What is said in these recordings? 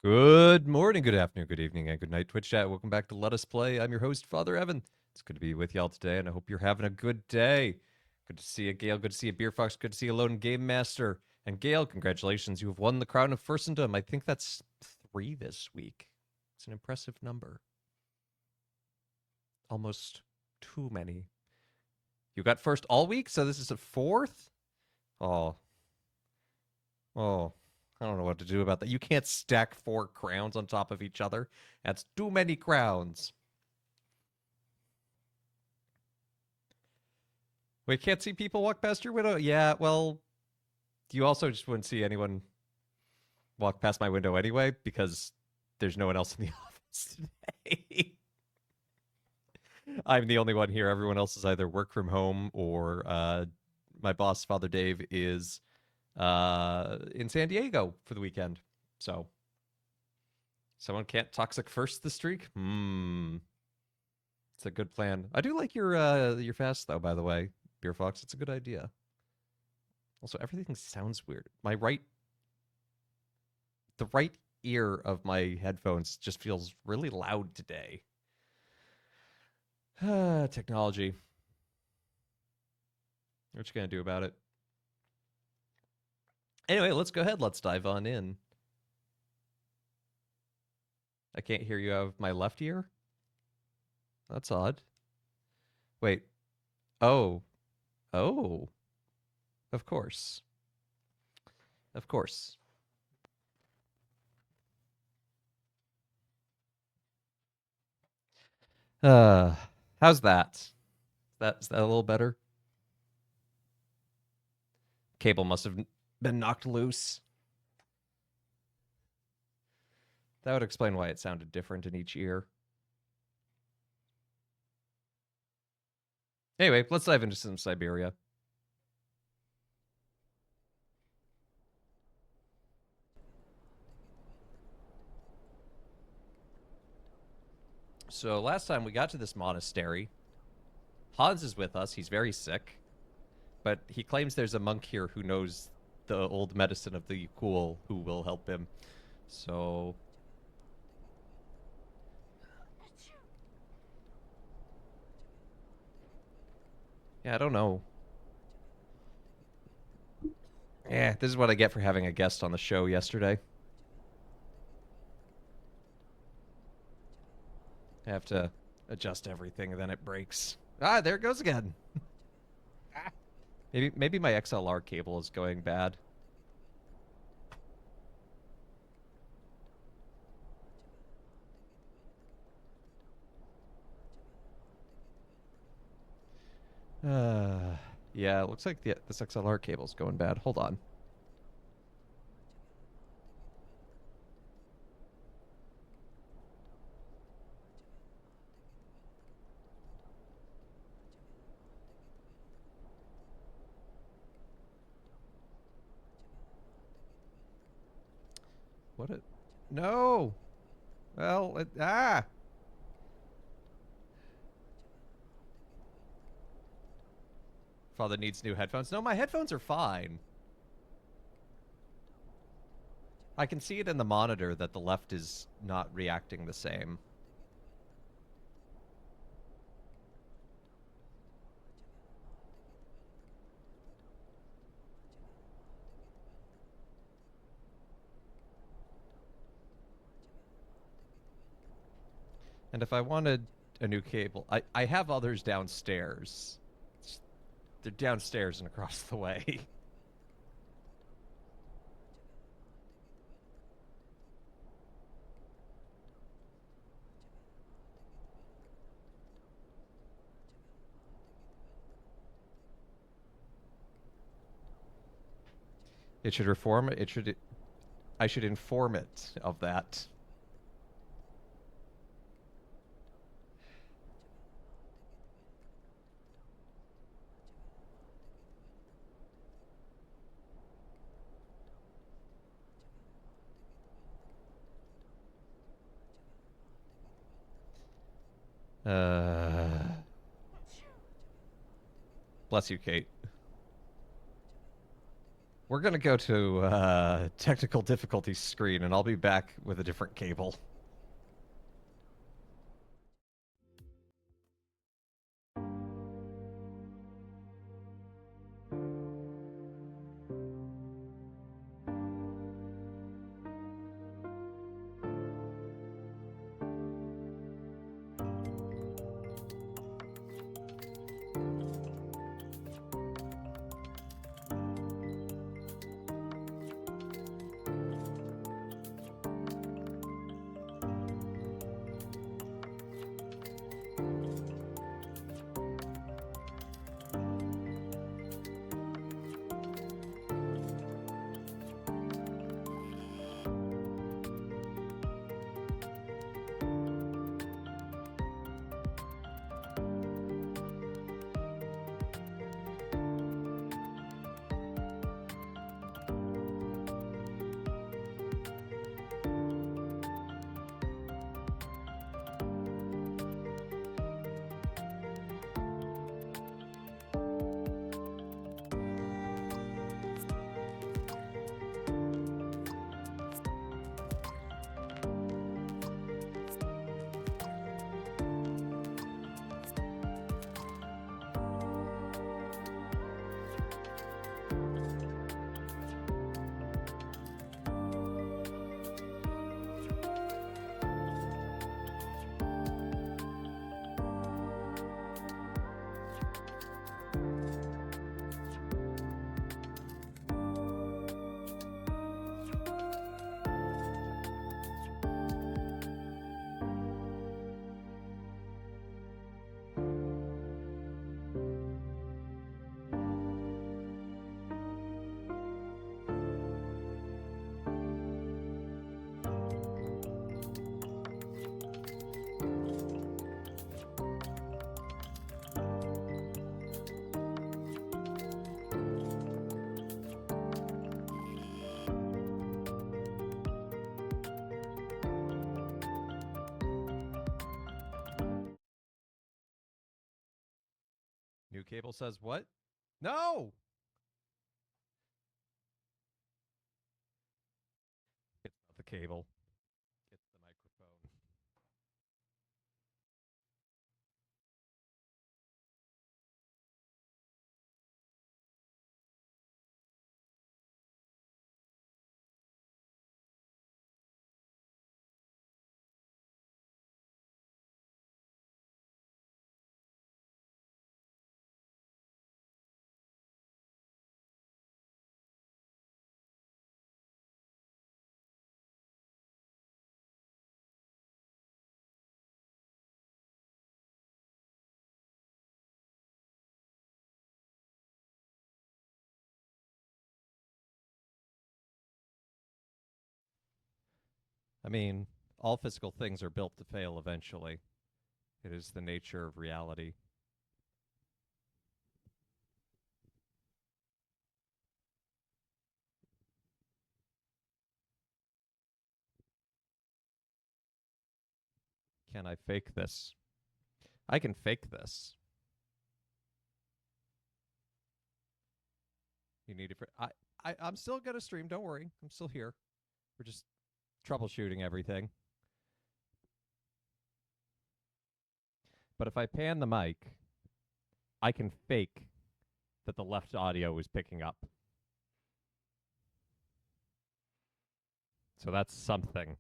Good morning, good afternoon, good evening, and good night, Twitch chat. Welcome back to Let Us Play. I'm your host, Father Evan. It's good to be with y'all today, and I hope you're having a good day. Good to see you, Gail. Good to see you, Beer Fox. Good to see you, Lone Game Master. And Gail, congratulations. You have won the crown of Firstendom. I think that's 3 this week. It's an impressive number. Almost too many. You got first all week, so this is a 4th? Oh. Oh. I don't know what to do about that. You can't stack 4 crowns on top of each other. That's too many crowns. Wait, can't see people walk past your window? Yeah, well, you also just wouldn't see anyone walk past my window anyway, because there's no one else in the office today. I'm the only one here. Everyone else is either work from home or my boss, Father Dave, is in San Diego for the weekend. So someone can't toxic first the streak? It's a good plan. I do like your fast though, by the way, Beer Fox. It's a good idea. Also, everything sounds weird. The right ear of my headphones just feels really loud today. Technology. What you gonna do about it? Anyway, let's go ahead. Let's dive on in. I can't hear you out of my left ear? That's odd. Wait. Oh. Oh. Of course. Of course. How's that? Is that a little better? Cable must have been knocked loose. That would explain why it sounded different in each ear. Anyway, let's dive into some Syberia. So last time we got to this monastery, Hans is with us. He's very sick, but he claims there's a monk here who knows the old medicine of the cool who will help him. So yeah, I don't know. Yeah, this is what I get for having a guest on the show yesterday. I have to adjust everything and then it breaks. Ah, there it goes again. Maybe my XLR cable is going bad. Yeah, it looks like this XLR cable's going bad. Hold on. What it? No. Well, Father needs new headphones. No, my headphones are fine. I can see it in the monitor that the left is not reacting the same. And if I wanted a new cable, I have others downstairs. They're downstairs and across the way. It should reform it. I should inform it of that. Bless you, Kate. We're gonna go to technical difficulty screen, and I'll be back with a different cable. New cable says what? No! It's not the cable. It's the microphone. I mean, all physical things are built to fail eventually. It is the nature of reality. Can I fake this? I can fake this. You need it for I'm still gonna stream, don't worry. I'm still here. We're just troubleshooting everything. But if I pan the mic, I can fake that the left audio is picking up. So that's something.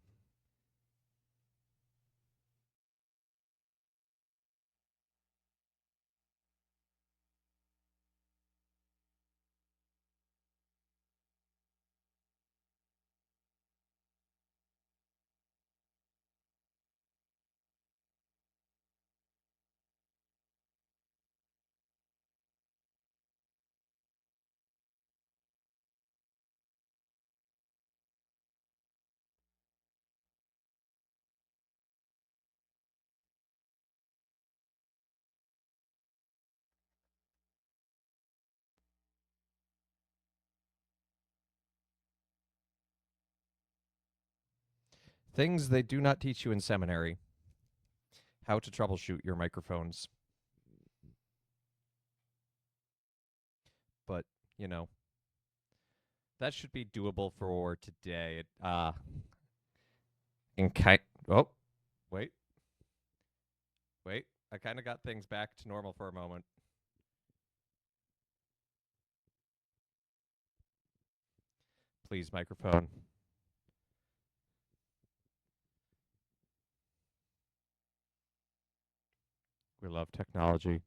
Things they do not teach you in seminary. How to troubleshoot your microphones. But, you know, That should be doable for today. In kind. Oh, wait, wait. I kind of got things back to normal for a moment. Please, microphone. We love technology.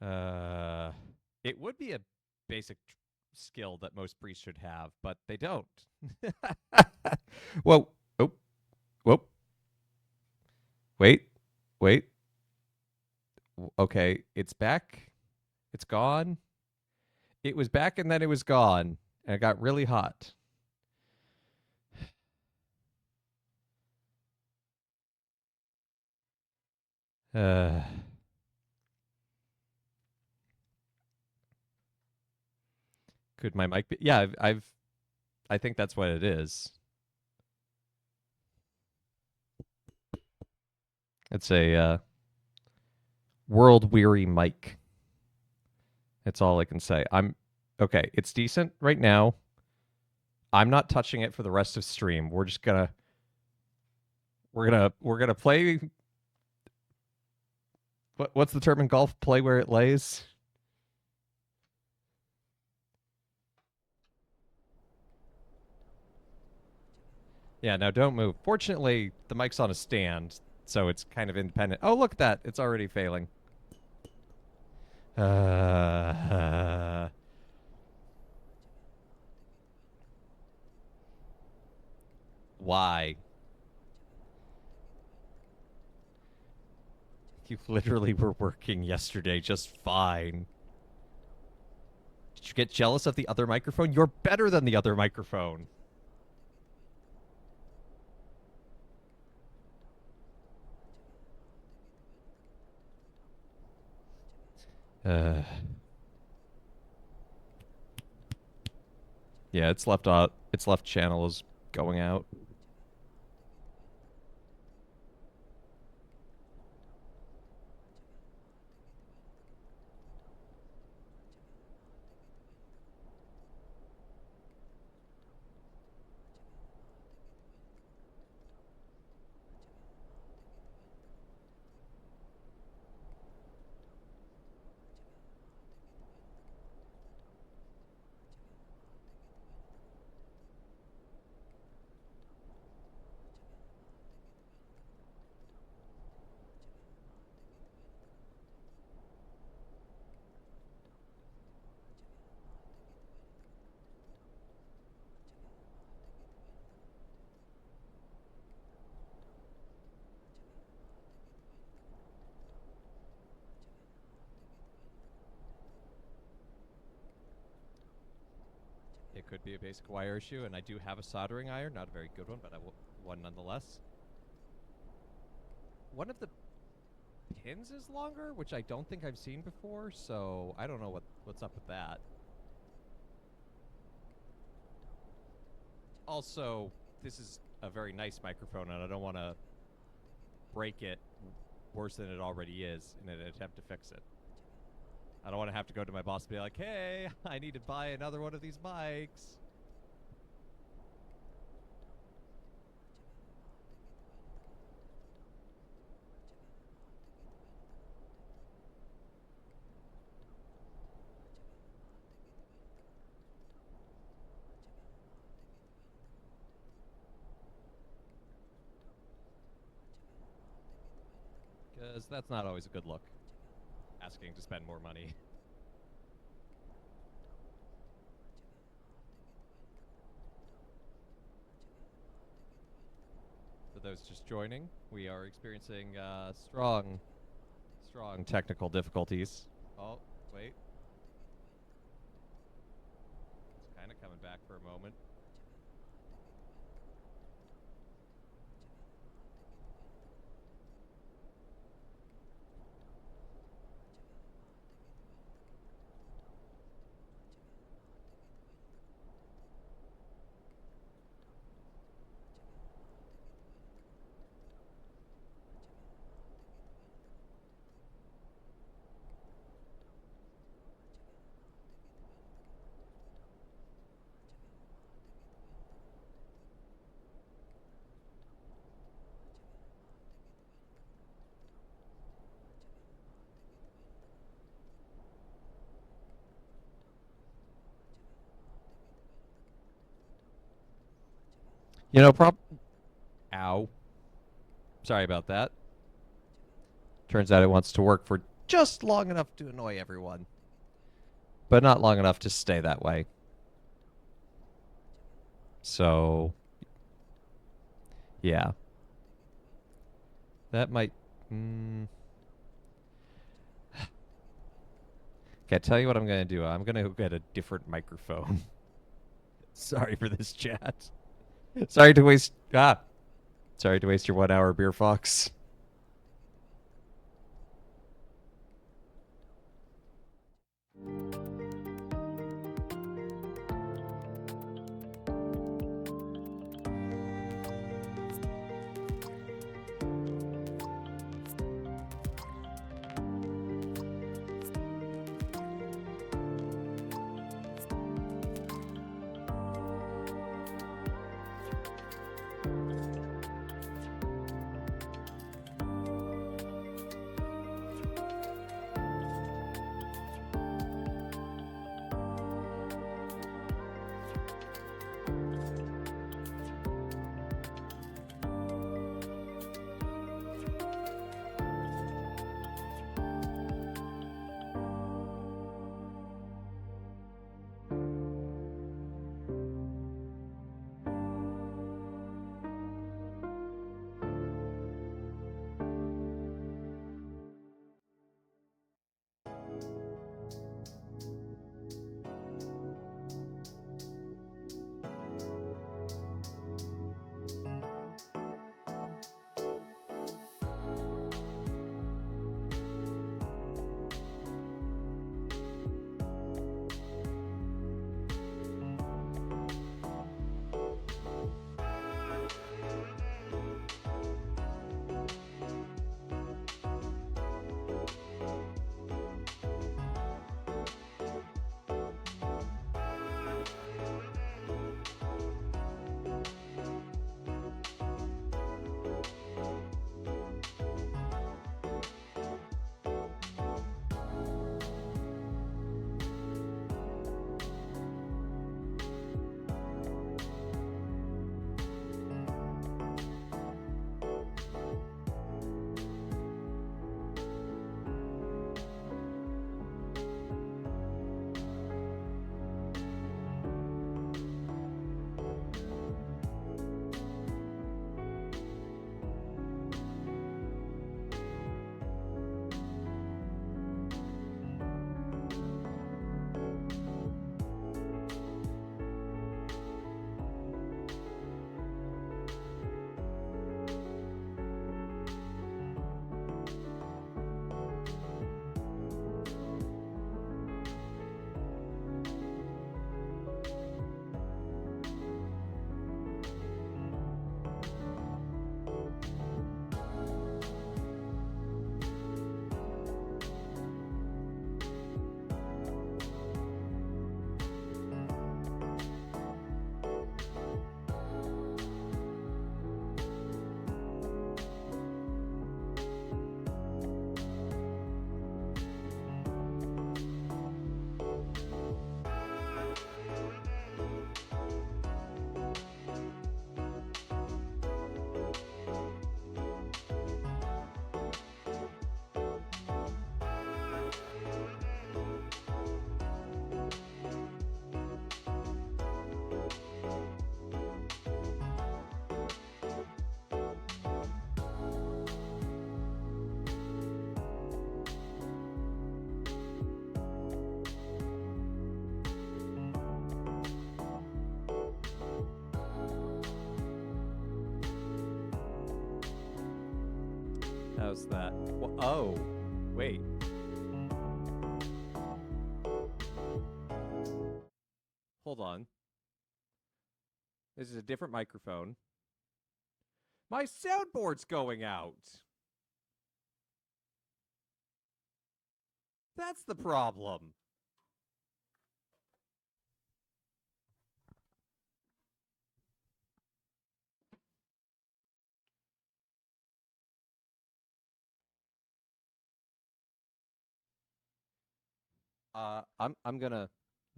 Uh, it would be a basic skill that most priests should have, but they don't. Whoa. Oh, whoa. Wait. Wait. Okay. It's back. It's gone. It was back and then it was gone. And it got really hot. Uh, could my mic be? Yeah, I think that's what it is. It's a world weary mic. That's all I can say. I'm okay. It's decent right now. I'm not touching it for the rest of stream. We're gonna play. What's the term in golf? Play where it lays. Yeah. Now don't move. Fortunately, the mic's on a stand, so it's kind of independent. Oh, look at that! It's already failing. Why? You literally were working yesterday just fine. Did you get jealous of the other microphone? You're better than the other microphone. Uh, yeah, it's left out. Its left channel is going out. It could be a basic wire issue, and I do have a soldering iron. Not a very good one, but one nonetheless. One of the pins is longer, which I don't think I've seen before, so I don't know what's up with that. Also, this is a very nice microphone, and I don't want to break it worse than it already is in an attempt to fix it. I don't want to have to go to my boss and be like, hey, I need to buy another one of these mics. Because that's not always a good look. Asking to spend more money. For those just joining, we are experiencing strong technical difficulties. Oh, wait. It's kind of coming back for a moment. You know, Ow. Sorry about that. Turns out it wants to work for just long enough to annoy everyone, but not long enough to stay that way. So, yeah. That might. Mm, okay, tell you what I'm going to do. I'm going to get a different microphone. Sorry for this chat. Sorry to waste. Sorry to waste your 1 hour, Beer Fox. How's that? Oh, wait. Hold on. This is a different microphone. My soundboard's going out. That's the problem. I'm gonna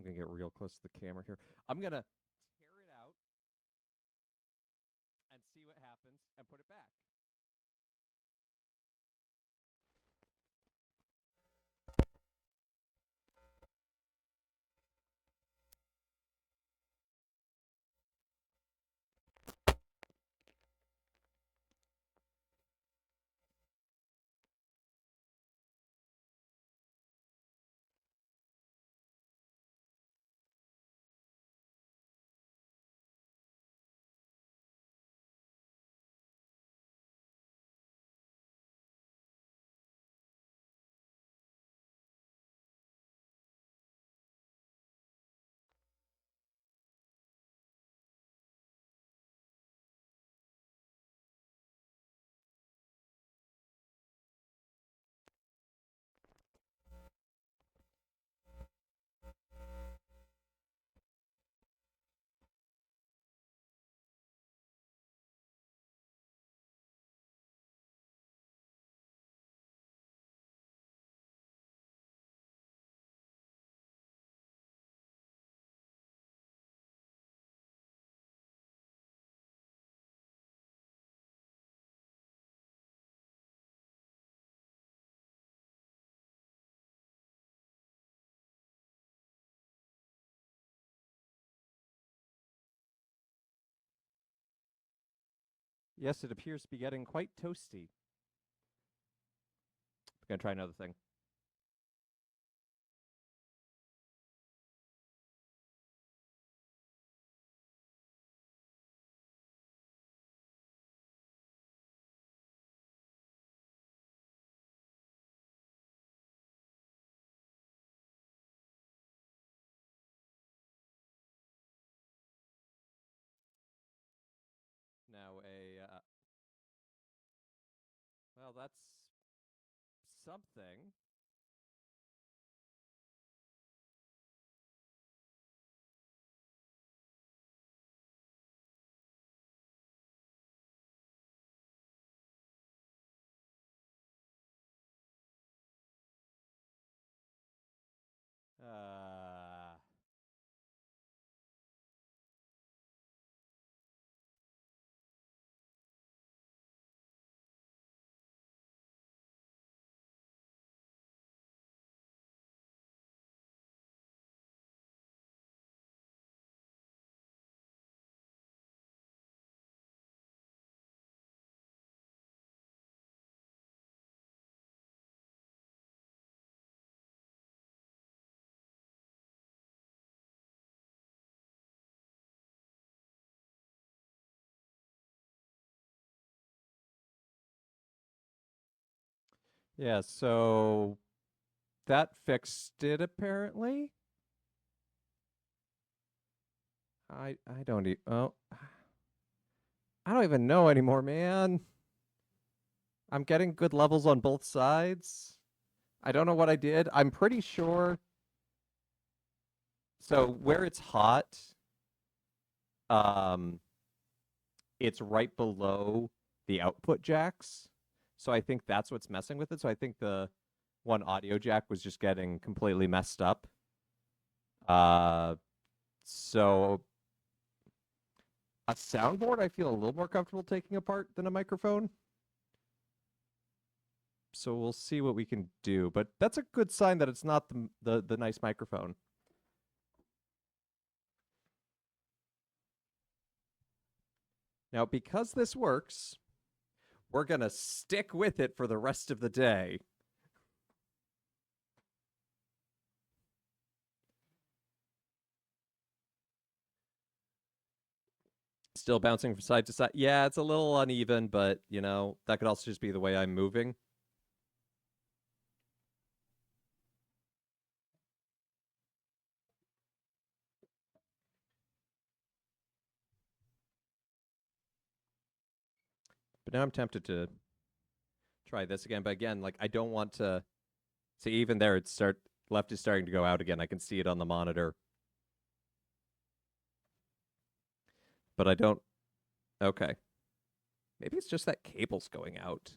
get real close to the camera here. I'm gonna tear it out Yes, it appears to be getting quite toasty. I'm gonna try another thing. Now well, that's something. Uh, yeah, so that fixed it apparently. I don't I don't even know anymore, man. I'm getting good levels on both sides. I don't know what I did. I'm pretty sure. So where it's hot, um, it's right below the output jacks. So I think that's what's messing with it. So I think the one audio jack was just getting completely messed up. Uh, so a soundboard I feel a little more comfortable taking apart than a microphone. So we'll see what we can do. But that's a good sign that it's not the nice microphone. Now, because this works, we're going to stick with it for the rest of the day. Still bouncing from side to side. Yeah, it's a little uneven, but, you know, that could also just be the way I'm moving. But now I'm tempted to try this again. But again, like, I don't want to see even there, left is starting to go out again. I can see it on the monitor. But I don't. Okay. Maybe it's just that cable's going out.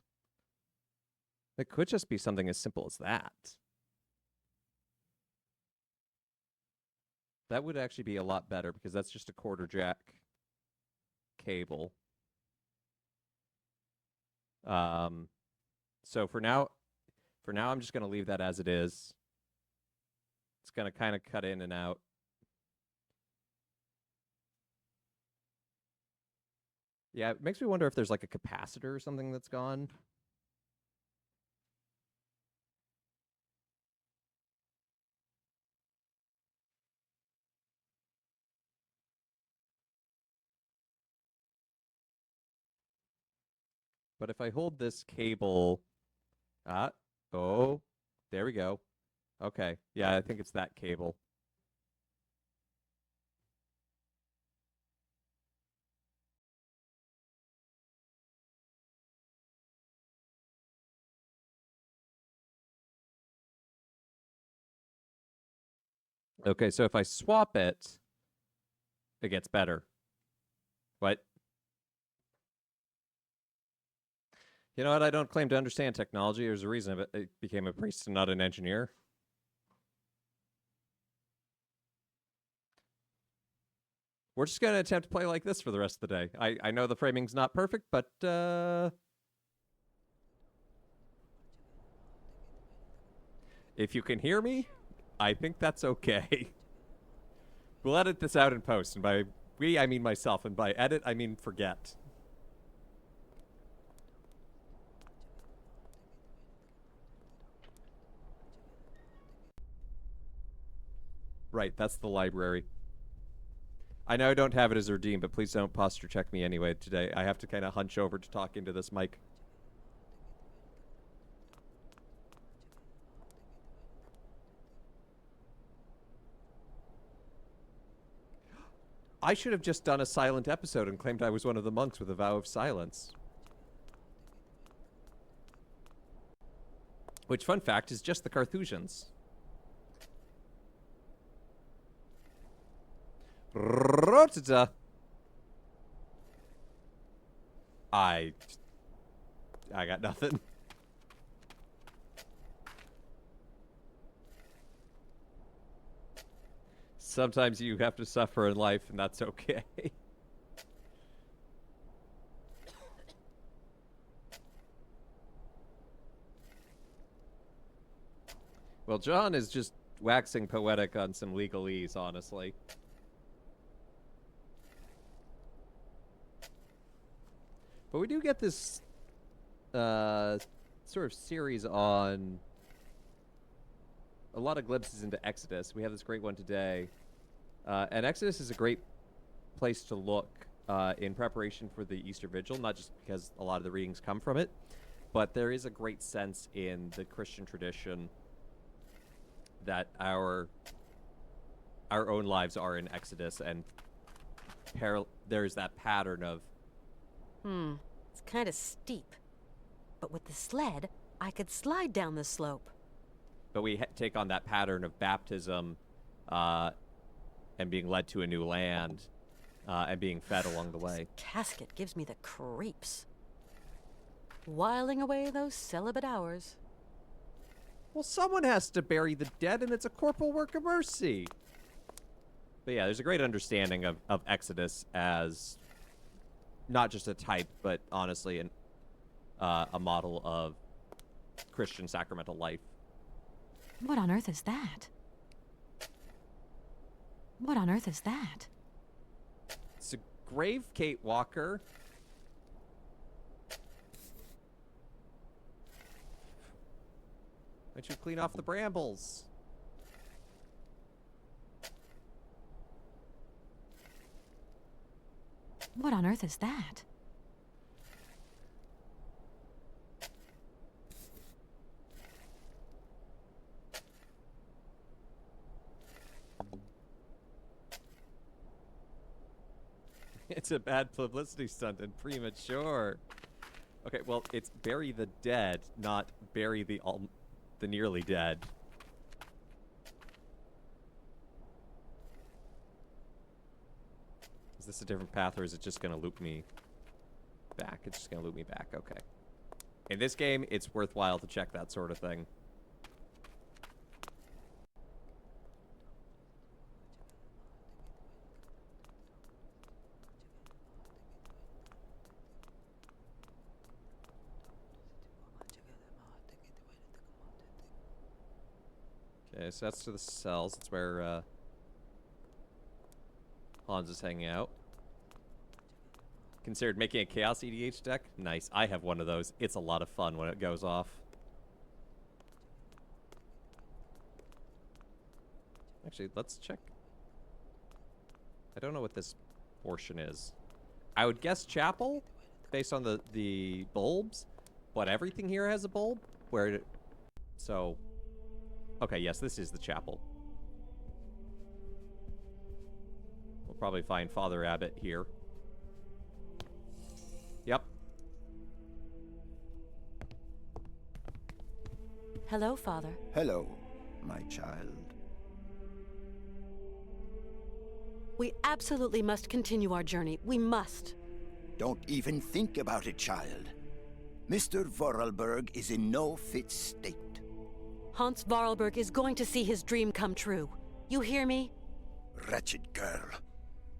It could just be something as simple as that. That would actually be a lot better because that's just a quarter jack cable. Um, so for now, I'm just going to leave that as it is. It's going to kind of cut in and out. Yeah, it makes me wonder if there's like a capacitor or something that's gone. But if I hold this cable, ah, oh, there we go. Okay, yeah, I think it's that cable. Okay, so if I swap it, it gets better. What? You know what? I don't claim to understand technology. There's a reason I became a priest and not an engineer. We're just going to attempt to play like this for the rest of the day. I know the framing's not perfect, but if you can hear me, I think that's okay. We'll edit this out in post, and by we, I mean myself, and by edit, I mean forget. Right, that's the library. I know I don't have it as redeemed, but please don't posture check me anyway today. I have to kind of hunch over to talk into this mic. I should have just done a silent episode and claimed I was one of the monks with a vow of silence. Which, fun fact, is just the Carthusians. I got nothing. Sometimes you have to suffer in life, and that's okay. Well, John is just waxing poetic on some legalese, honestly. But we do get this sort of series on a lot of glimpses into Exodus. We have this great one today. And Exodus is a great place to look in preparation for the Easter Vigil, not just because a lot of the readings come from it, but there is a great sense in the Christian tradition that our own lives are in Exodus, and there's that pattern of... It's kind of steep. But with the sled, I could slide down the slope. But we take on that pattern of baptism and being led to a new land and being fed along the way. This casket gives me the creeps. Whiling away those celibate hours. Well, someone has to bury the dead, and it's a corporal work of mercy. But yeah, there's a great understanding of Exodus as not just a type, but honestly a model of Christian sacramental life. What on earth is that? What on earth is that? It's a grave, Kate Walker. Why don't you clean off the brambles? What on earth is that? It's a bad publicity stunt and premature. Okay, well, it's bury the dead, not bury the nearly dead. Is this a different path, or is it just going to loop me back? It's just going to loop me back. Okay. In this game, it's worthwhile to check that sort of thing. Okay, so that's to the cells. That's where Hans is hanging out. Considered making a Chaos EDH deck? Nice. I have one of those. It's a lot of fun when it goes off. Actually, let's check. I don't know what this portion is. I would guess chapel, based on the bulbs, but everything here has a bulb. So... Okay, yes, this is the chapel. We'll probably find Father Abbot here. Yep. Hello, Father. Hello, my child. We absolutely must continue our journey. We must. Don't even think about it, child. Mr. Vorarlberg is in no fit state. Hans Vorarlberg is going to see his dream come true. You hear me? Wretched girl.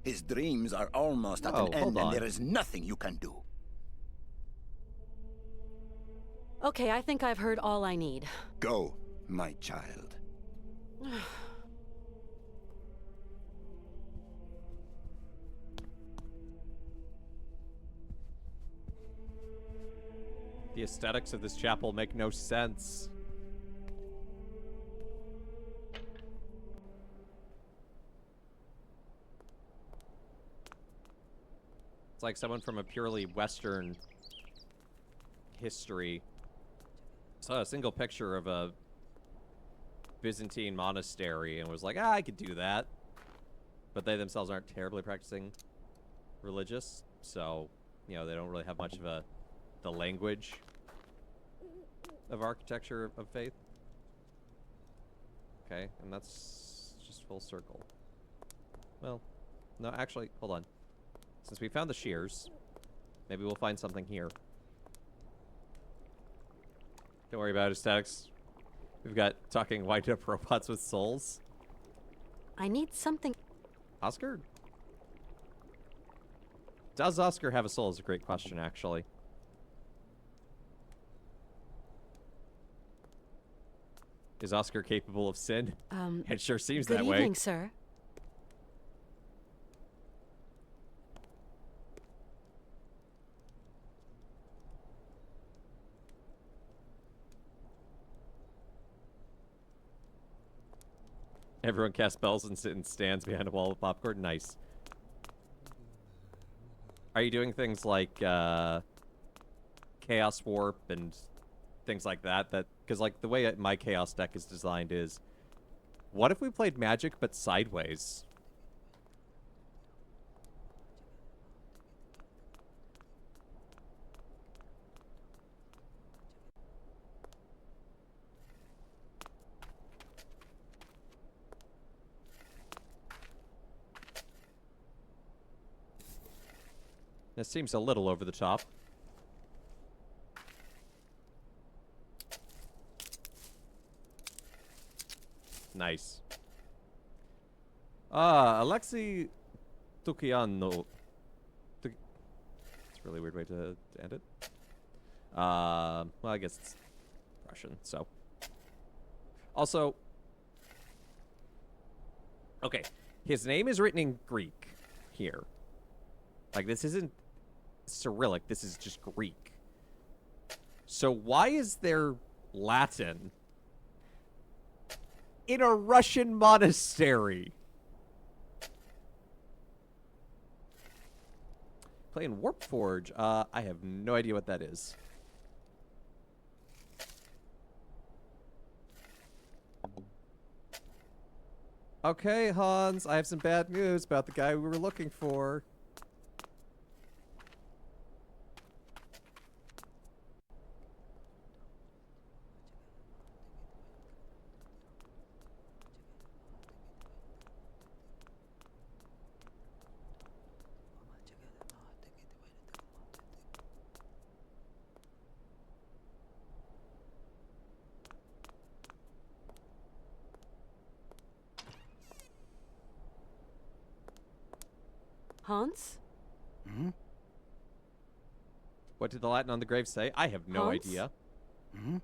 His dreams are almost at Oh, an end, hold on. and there is nothing you can do. Okay, I think I've heard all I need. Go, my child. The aesthetics of this chapel make no sense. It's like someone from a purely Western history saw a single picture of a Byzantine monastery and was like, I could do that. But they themselves aren't terribly practicing religious, so, you know, they don't really have much of the language of architecture of faith. Okay, and that's just full circle. Well, no, actually, hold on. Since we found the shears, maybe we'll find something here. Don't worry about aesthetics. We've got talking wind-up robots with souls. I need something. Oscar? Does Oscar have a soul is a great question, actually. Is Oscar capable of sin? It sure seems Good that way. evening, sir. Everyone casts spells and sit in stands behind a wall of popcorn. Nice. Are you doing things like Chaos Warp and things like that? Because like the way my Chaos deck is designed is, what if we played Magic but sideways? This seems a little over the top. Nice. Alexei Tukiano. It's a really weird way to end it. Well, I guess it's Russian, so. Also, okay, his name is written in Greek here. Like, this isn't Cyrillic, this is just Greek. So why is there Latin in a Russian monastery? Playing Warpforge. I have no idea what that is. Okay, Hans, I have some bad news about the guy we were looking for. Hans? Hmm? What did the Latin on the grave say? I have no Hans? idea. Hmm?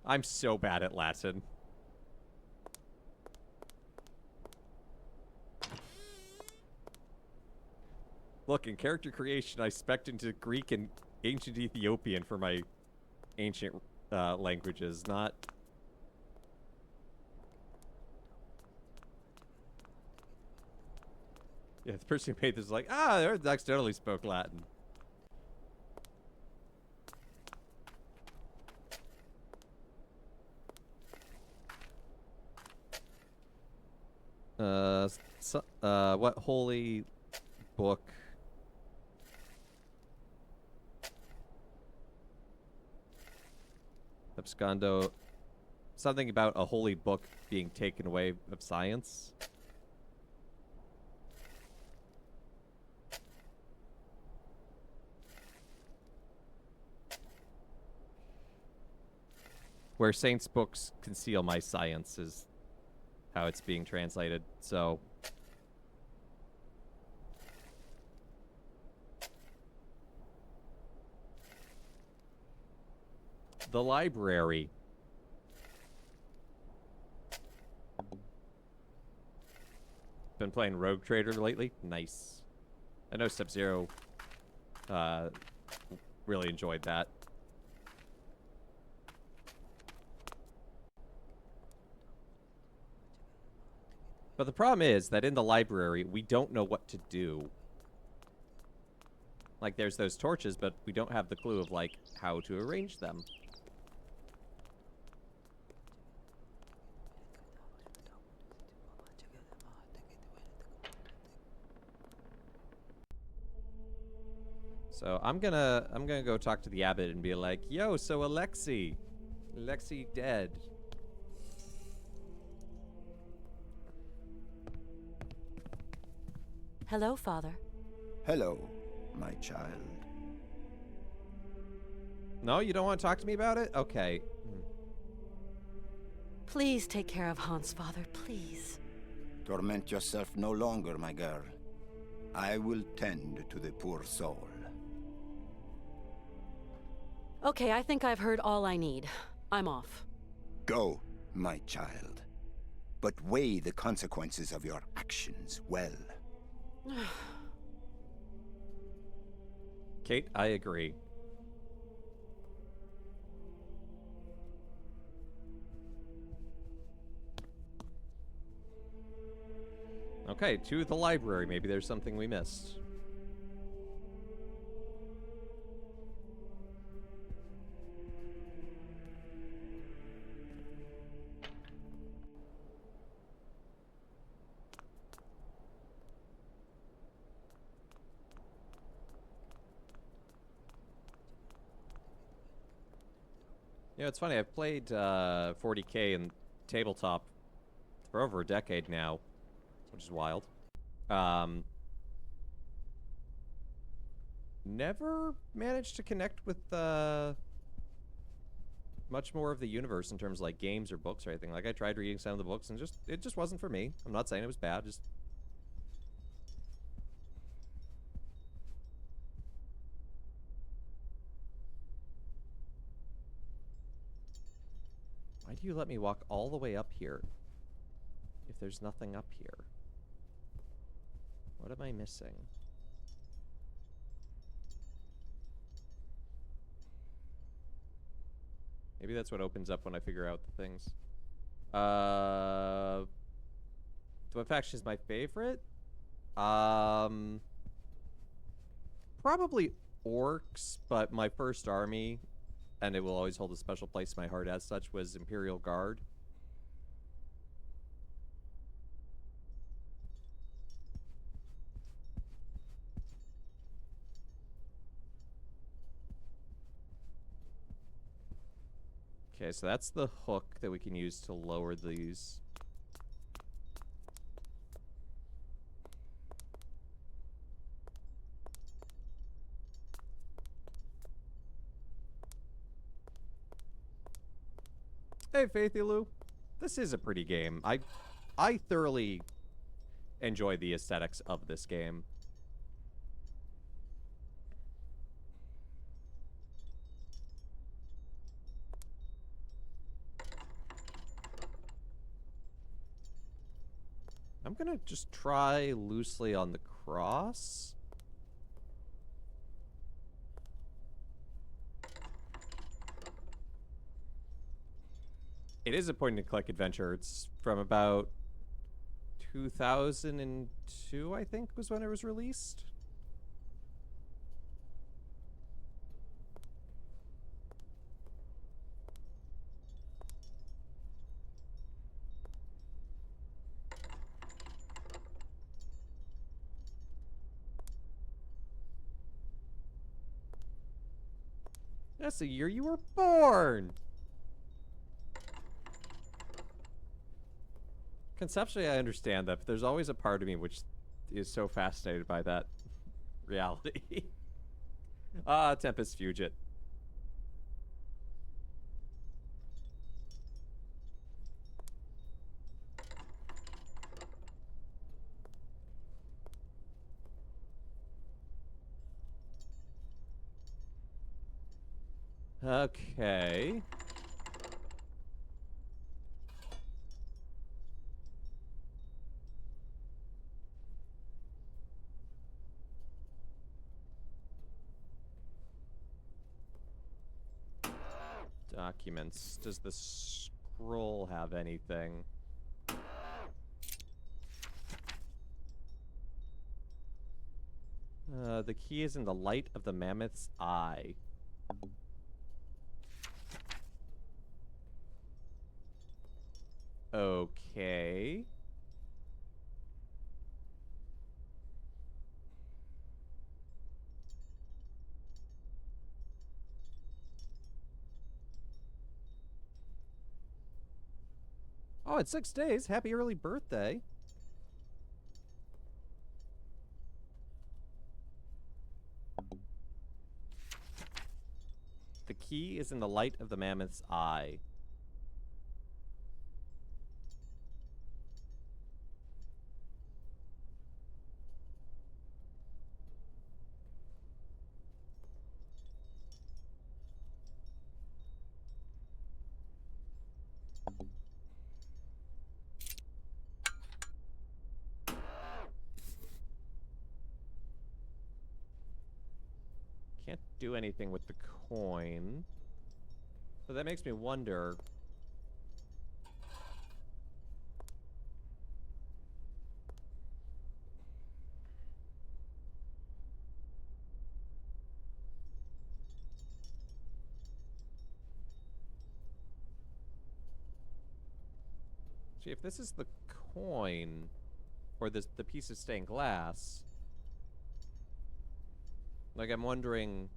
I'm so bad at Latin. Look, in character creation, I spec'd into Greek and ancient Ethiopian for my ancient languages, not... Yeah, the person who made this is like, they accidentally spoke Latin. What holy book? Abscondo. Something about a holy book being taken away of science. Where saints' books conceal my science is how it's being translated, so... The library. Been playing Rogue Trader lately? Nice. I know Sub-Zero really enjoyed that. But the problem is that in the library, we don't know what to do Like, there's those torches, but we don't have the clue of, like, how to arrange them. So I'm gonna go talk to the abbot and be like, yo, so Alexei dead. Hello, Father. Hello, my child. No, you don't want to talk to me about it? Okay. Please take care of Hans, Father, please. Torment yourself no longer, my girl. I will tend to the poor soul. Okay, I think I've heard all I need. I'm off. Go, my child. But weigh the consequences of your actions well. Kate, I agree. Okay, to the library. Maybe there's something we missed. You know, it's funny. I've played 40K in tabletop for over a decade now, which is wild. Never managed to connect with much more of the universe in terms of like games or books or anything. Like I tried reading some of the books and it just wasn't for me. I'm not saying it was bad, just why do you let me walk all the way up here if there's nothing up here? What am I missing? Maybe that's what opens up when I figure out the things. What faction is my favorite? Probably orcs, but my first army, and it will always hold a special place in my heart as such, was Imperial Guard. Okay, so that's the hook that we can use to lower these. Hey, Faithy Lou. This is a pretty game. I thoroughly enjoy the aesthetics of this game. I'm gonna just try loosely on the cross. It is a point-and-click adventure. It's from about 2002, I think, was when it was released. That's the year you were born! Conceptually, I understand that, but there's always a part of me which is so fascinated by that reality. Tempest Fugit. Okay. Documents. Does the scroll have anything? The key is in the light of the mammoth's eye. Okay. Oh, it's 6 days. Happy early birthday. The key is in the light of the mammoth's eye. Can't do anything with the coin. But that makes me wonder. See, if this is the coin, or the piece of stained glass, like, I'm wondering,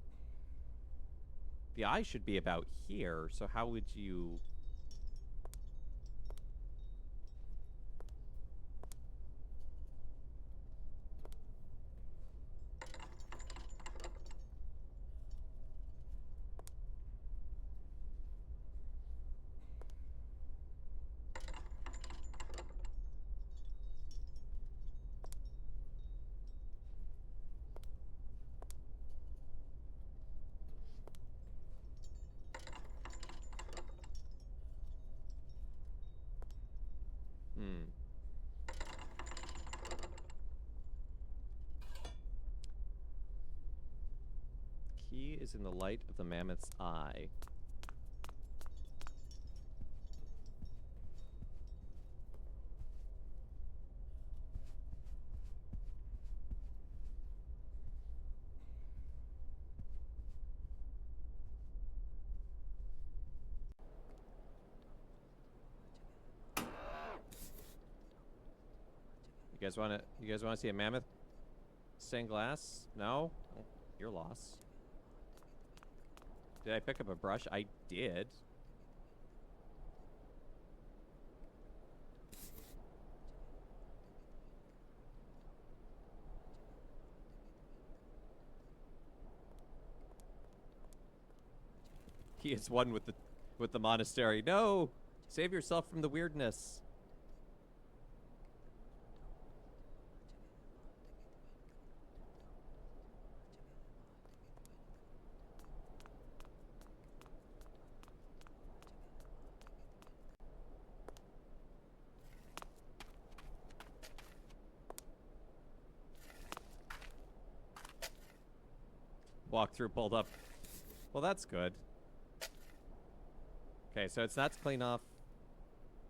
the eye should be about here, so how would you... Hmm. Key is in the light of the mammoth's eye. You guys wanna see a mammoth stained glass? No? Oh, your loss. Did I pick up a brush? I did. He is one with the monastery. No! Save yourself from the weirdness. Walkthrough pulled up. Well, that's good. Okay, so it's not to clean off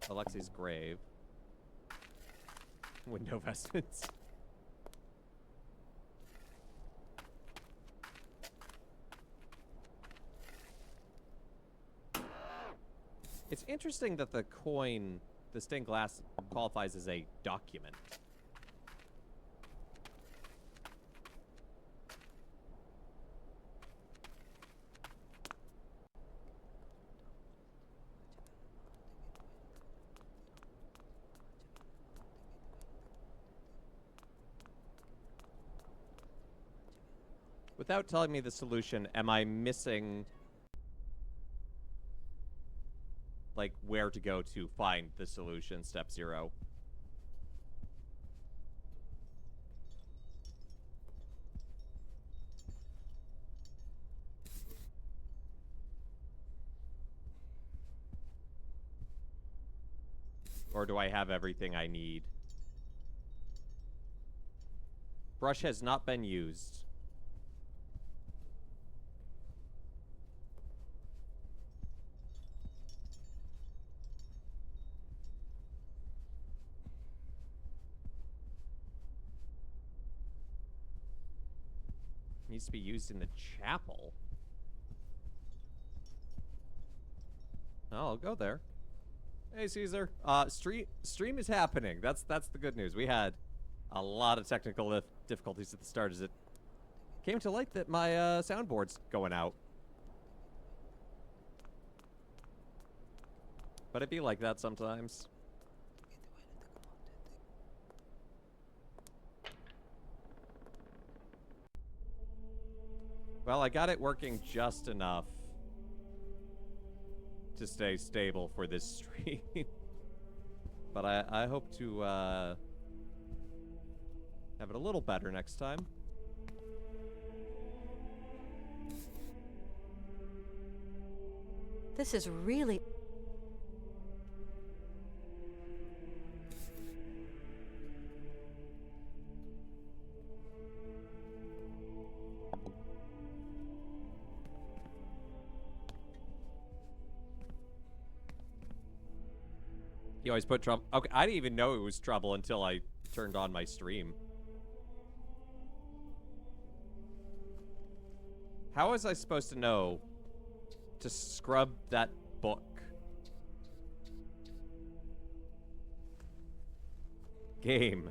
Alexi's grave. Window vestments. It's interesting that the coin, the stained glass, qualifies as a document. Without telling me the solution, am I missing, like, where to go to find the solution, step 0? Or do I have everything I need? Brush has not been used. used to be used in the chapel. Oh, I'll go there. Hey, Caesar. Stream is happening. That's the good news. We had a lot of technical difficulties at the start as it came to light that my soundboard's going out. But it'd be like that sometimes. Well, I got it working just enough to stay stable for this stream. But I hope to have it a little better next time. This is really... You always put trouble. Okay, I didn't even know it was trouble until I turned on my stream. How was I supposed to know to scrub that book? Game.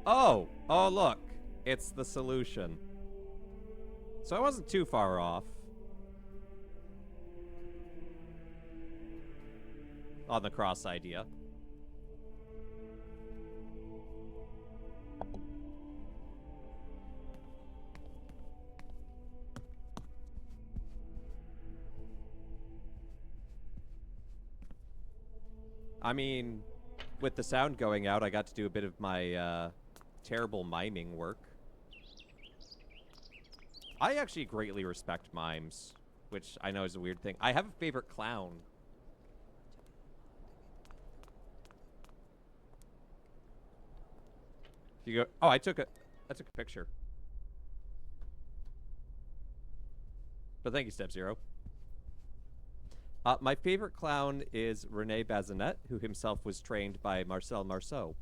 Oh, look. It's the solution. So I wasn't too far off. On the cross idea. I mean, with the sound going out, I got to do a bit of my terrible miming work. I actually greatly respect mimes, which I know is a weird thing. I have a favorite clown. You go. Oh, I took a picture. But thank you, Step Zero. My favorite clown is Rene Bazinet, who himself was trained by Marcel Marceau.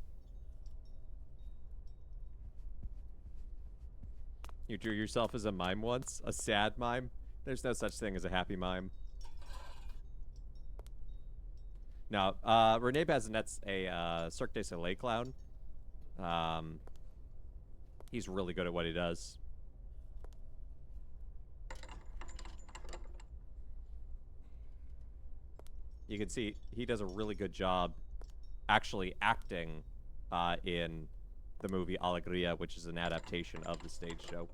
You drew yourself as a mime once? A sad mime? There's no such thing as a happy mime. No, Rene Bazinet's a Cirque du Soleil clown. He's really good at what he does. You can see he does a really good job actually acting in the movie Alegria, which is an adaptation of the stage show.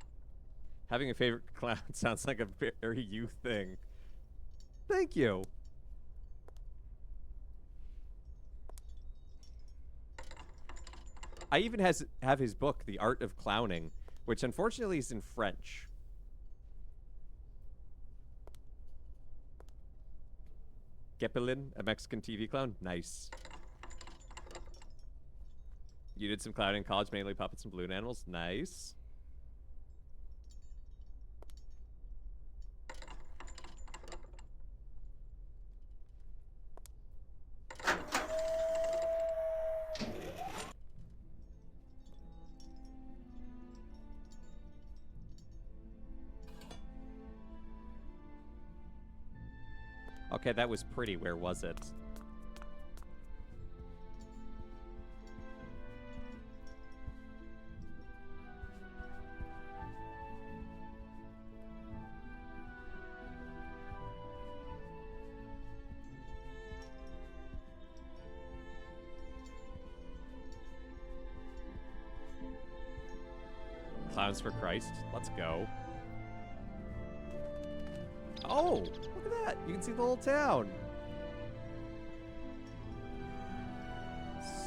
Having a favorite clown sounds like a very you thing. Thank you. I even have his book, The Art of Clowning, which unfortunately is in French. Gepelin, a Mexican TV clown? Nice. You did some clowning in college, mainly puppets and balloon animals? Nice. Okay, that was pretty. Where was it? Clowns for Christ. Let's go. Oh, look at that. You can see the whole town.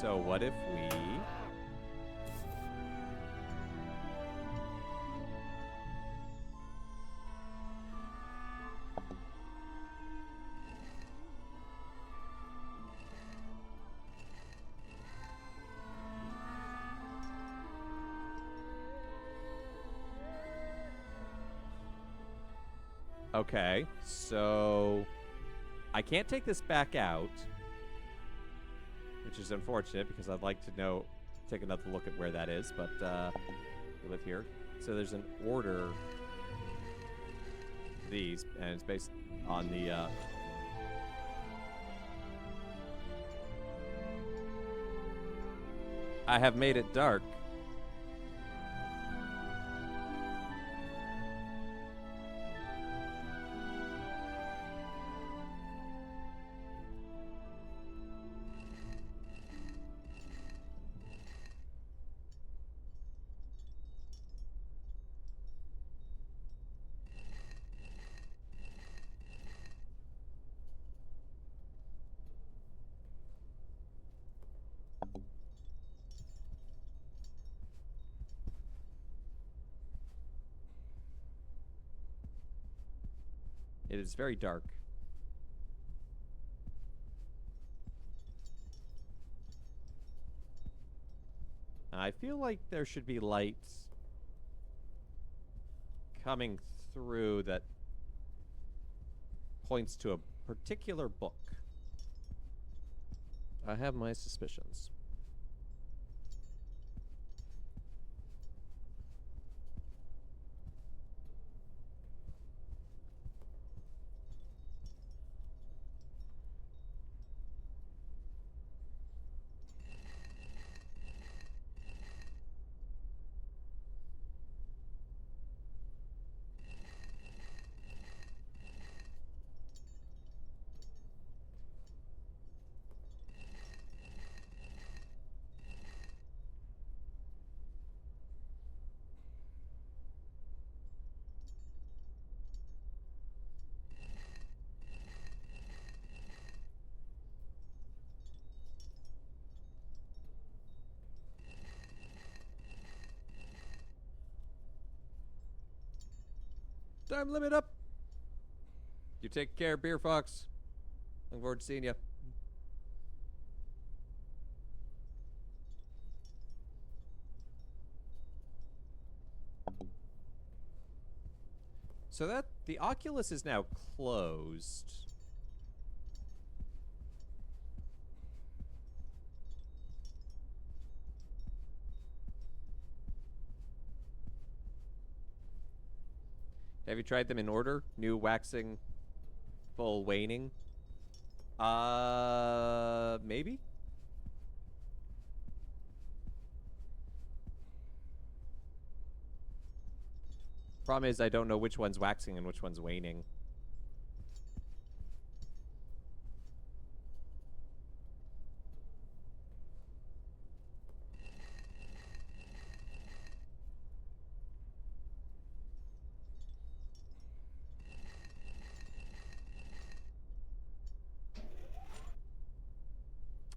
So what if we... Okay, so I can't take this back out, which is unfortunate because I'd like to take another look at where that is, but we live here. So there's an order. These, and it's based on the. I have made it dark. It is very dark. I feel like there should be lights coming through that points to a particular book. I have my suspicions. Time limit up. You take care, Beer Fox. Looking forward to seeing you. So that the Oculus is now closed. Have you tried them in order? New, waxing, full, waning? Maybe? Problem is, I don't know which one's waxing and which one's waning.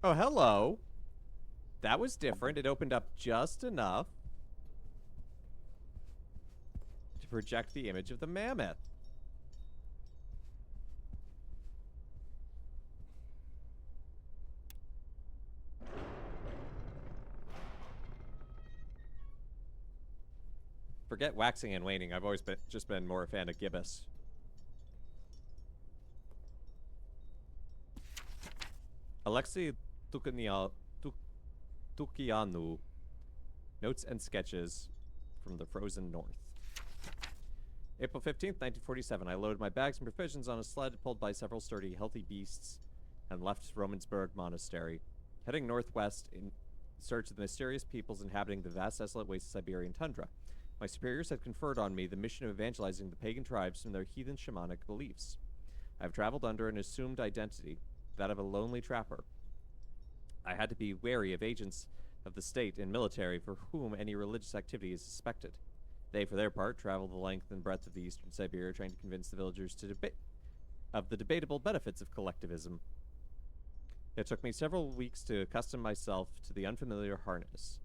Oh, hello. That was different. It opened up just enough to project the image of the mammoth. Forget waxing and waning. I've always just been more a fan of gibbous. Alexei Tukianu. Notes and sketches from the frozen north. April 15th, 1947. I loaded my bags and provisions on a sled pulled by several sturdy, healthy beasts and left Romansburg Monastery, heading northwest in search of the mysterious peoples inhabiting the vast desolate wastes of Siberian tundra. My superiors had conferred on me the mission of evangelizing the pagan tribes from their heathen shamanic beliefs. I have traveled under an assumed identity, that of a lonely trapper. I had to be wary of agents of the state and military for whom any religious activity is suspected. They, for their part, traveled the length and breadth of the eastern Siberia, trying to convince the villagers of the debatable benefits of collectivism. It took me several weeks to accustom myself to the unfamiliar harness.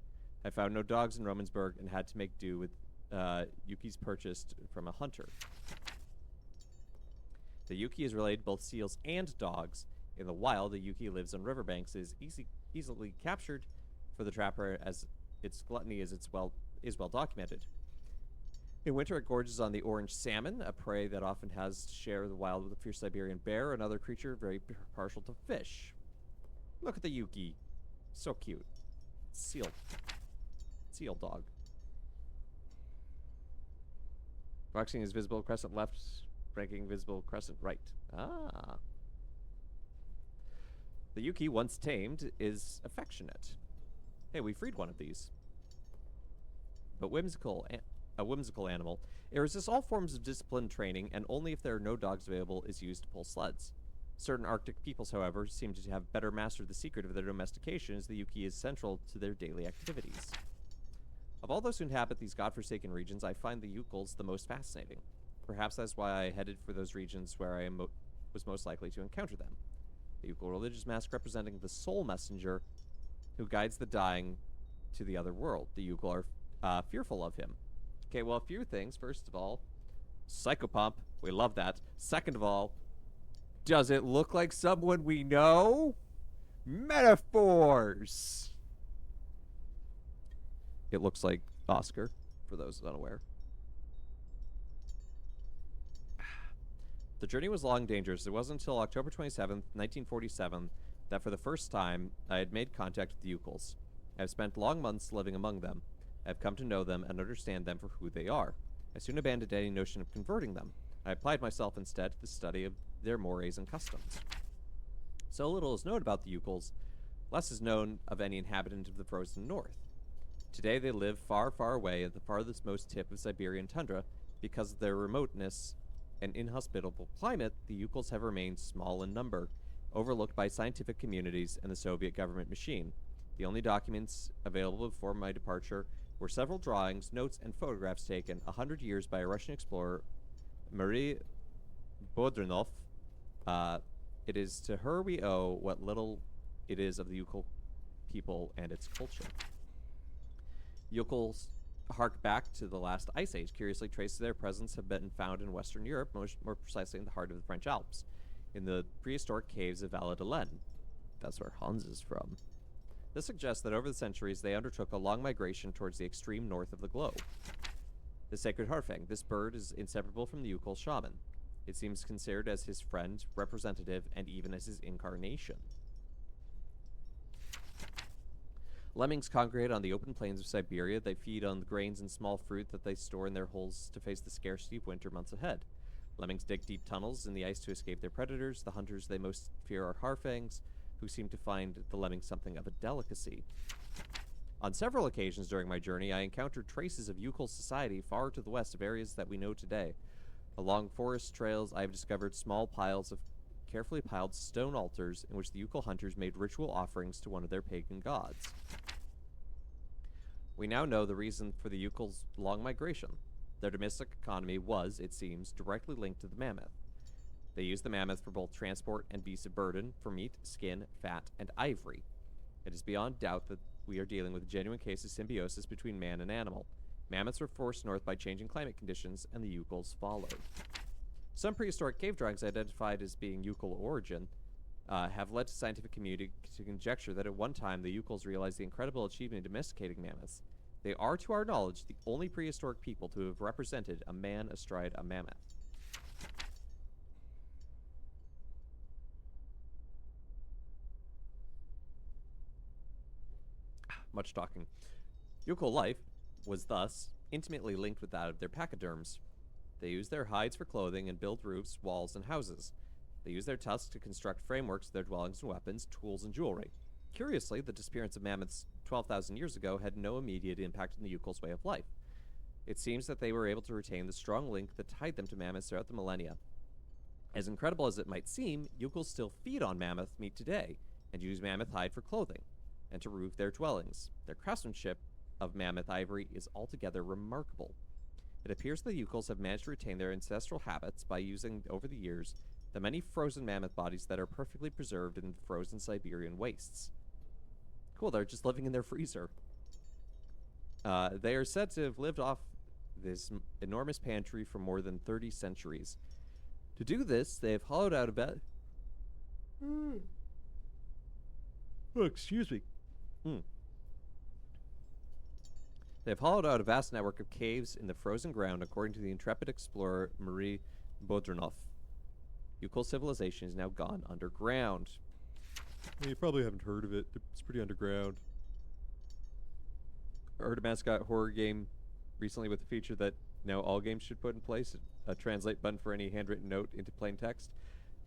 I found no dogs in Romansburg and had to make do with Yuki's purchased from a hunter. The Yuki is related to both seals and dogs. In the wild, the Yuki lives on riverbanks, is easily captured for the trapper as its gluttony is well documented. In winter, it gorges on the orange salmon, a prey that often has to share the wild with a fierce Siberian bear, another creature very partial to fish. Look at the Yuki. So cute. Seal dog. Marking is visible crescent left, ranking visible crescent right. Ah. The Yuki, once tamed, is affectionate. Hey, we freed one of these. But a whimsical animal. It resists all forms of discipline training, and only if there are no dogs available is used to pull sleds. Certain Arctic peoples, however, seem to have better mastered the secret of their domestication, as the Yuki is central to their daily activities. Of all those who inhabit these godforsaken regions, I find the Yukels the most fascinating. Perhaps that's why I headed for those regions where I was most likely to encounter them. The Yukel religious mask representing the soul messenger who guides the dying to the other world. The Yukel are fearful of him. Okay, well, a few things. First of all, psychopomp. We love that. Second of all, does it look like someone we know? Metaphors! It looks like Oscar, for those unaware. The journey was long and dangerous. It wasn't until October 27th, 1947, that for the first time, I had made contact with the Yukels. I have spent long months living among them. I have come to know them and understand them for who they are. I soon abandoned any notion of converting them. I applied myself instead to the study of their mores and customs. So little is known about the Yukels, less is known of any inhabitant of the frozen north. Today they live far, far away at the farthest most tip of Siberian tundra. Because of their remoteness and inhospitable climate, the Yukels have remained small in number, overlooked by scientific communities and the Soviet government machine. The only documents available before my departure were several drawings, notes, and photographs taken 100 years by a Russian explorer, Marie Bodrinov. It is to her we owe what little it is of the Yukel people and its culture. Yukels hark back to the last ice age. Curiously, traces of their presence have been found in Western Europe, more precisely in the heart of the French Alps, in the prehistoric caves of Vallée de l'Aisne. That's where Hans is from. This suggests that over the centuries they undertook a long migration towards the extreme north of the globe. The sacred harfang. This bird is inseparable from the Yukel shaman. It seems considered as his friend, representative, and even as his incarnation. Lemmings congregate on the open plains of Siberia. They feed on the grains and small fruit that they store in their holes to face the scarcity of winter months ahead. Lemmings dig deep tunnels in the ice to escape their predators. The hunters they most fear are harfangs, who seem to find the lemmings something of a delicacy. On several occasions during my journey, I encountered traces of Yukel society far to the west of areas that we know today. Along forest trails, I have discovered small piles of carefully piled stone altars in which the Yukel hunters made ritual offerings to one of their pagan gods. We now know the reason for the Yukel's long migration. Their domestic economy was, it seems, directly linked to the mammoth. They used the mammoth for both transport and beasts of burden, for meat, skin, fat, and ivory. It is beyond doubt that we are dealing with a genuine case of symbiosis between man and animal. Mammoths were forced north by changing climate conditions, and the Yukels followed. Some prehistoric cave drawings identified as being Yukel origin have led to scientific community to conjecture that at one time the Yukels realized the incredible achievement of domesticating mammoths. They are, to our knowledge, the only prehistoric people to have represented a man astride a mammoth. Much talking. Yukel life was thus intimately linked with that of their pachyderms. They use their hides for clothing and build roofs, walls, and houses. They use their tusks to construct frameworks of their dwellings and weapons, tools, and jewelry. Curiously, the disappearance of mammoths 12,000 years ago had no immediate impact on the Yukel's way of life. It seems that they were able to retain the strong link that tied them to mammoths throughout the millennia. As incredible as it might seem, Yukels still feed on mammoth meat today, and use mammoth hide for clothing, and to roof their dwellings. Their craftsmanship of mammoth ivory is altogether remarkable. It appears the Yukels have managed to retain their ancestral habits by using, over the years, the many frozen mammoth bodies that are perfectly preserved in frozen Siberian wastes. Cool, they're just living in their freezer. They are said to have lived off this enormous pantry for more than 30 centuries. To do this, they have hollowed out a bed. Oh, excuse me. They have hollowed out a vast network of caves in the frozen ground, according to the intrepid explorer Marie Bodrinov. Yukel civilization is now gone underground. You probably haven't heard of it. It's pretty underground. I heard a mascot horror game recently with a feature that No, all games should put in place a translate button for any handwritten note into plain text.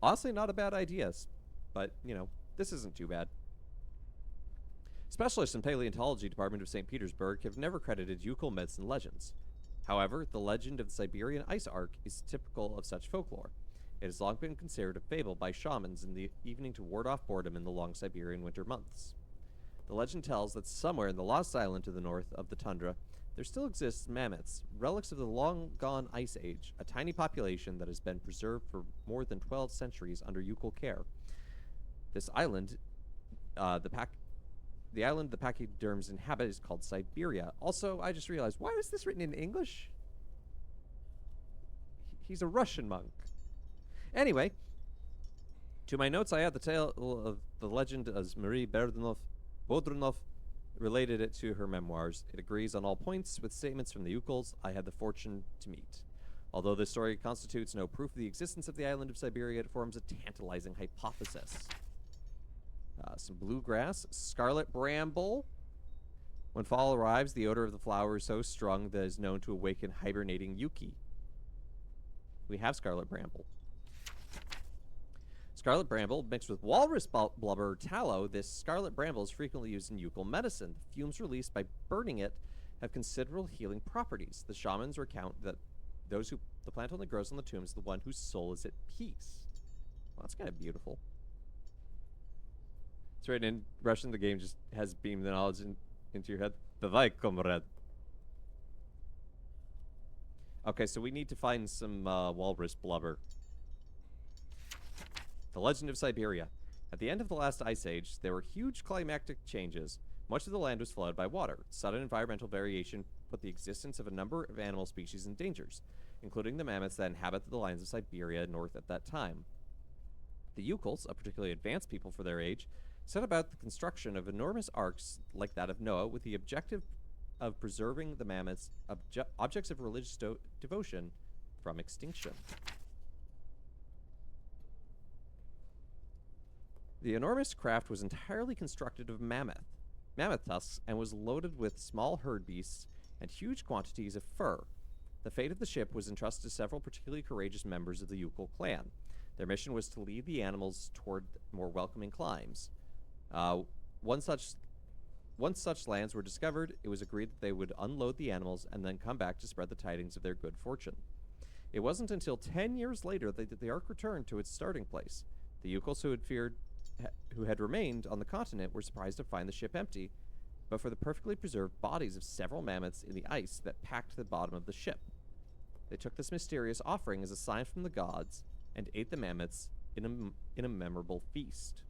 Honestly, not a bad idea, but, you know, this isn't too bad. Specialists in paleontology department of St. Petersburg have never credited Yukol myths and legends. However, the legend of the Siberian ice arc is typical of such folklore. It has long been considered a fable by shamans in the evening to ward off boredom in the long Siberian winter months. The legend tells that somewhere in the Lost Island to the north of the tundra, there still exists mammoths, relics of the long-gone ice age, a tiny population that has been preserved for more than 12 centuries under Yukol care. This island, the island the pachyderms inhabit is called Syberia. Also, I just realized, why was this written in English? He's a Russian monk. Anyway, to my notes, I add the tale of the legend as Marie Bodrunov related it to her memoirs. It agrees on all points with statements from the Yukols I had the fortune to meet. Although this story constitutes no proof of the existence of the island of Siberia, it forms a tantalizing hypothesis. Some bluegrass, scarlet bramble. When fall arrives, the odor of the flower is so strong that it is known to awaken hibernating Yuki. We have scarlet bramble. Scarlet bramble mixed with walrus blubber or tallow. This scarlet bramble is frequently used in Yukol medicine. The fumes released by burning it have considerable healing properties. The shamans recount that the plant only grows on the tombs of the one whose soul is at peace. Well, that's kind of beautiful. It's written in Russian. The game just has beamed the knowledge into your head. Давай, comrade. Okay, so we need to find some walrus blubber. The Legend of Syberia. At the end of the last ice age, there were huge climatic changes. Much of the land was flooded by water. Sudden environmental variation put the existence of a number of animal species in dangers, including the mammoths that inhabited the lands of Siberia north at that time. The Yukols, a particularly advanced people for their age, set about the construction of enormous arks like that of Noah with the objective of preserving the mammoths' objects of religious devotion from extinction. The enormous craft was entirely constructed of mammoth tusks, and was loaded with small herd beasts and huge quantities of fur. The fate of the ship was entrusted to several particularly courageous members of the Yukol clan. Their mission was to lead the animals toward more welcoming climes. Once such lands were discovered, it was agreed that they would unload the animals and then come back to spread the tidings of their good fortune. It wasn't until 10 years later that the ark returned to its starting place. The Yukols who had remained on the continent were surprised to find the ship empty, but for the perfectly preserved bodies of several mammoths in the ice that packed the bottom of the ship. They took this mysterious offering as a sign from the gods and ate the mammoths in a memorable feast.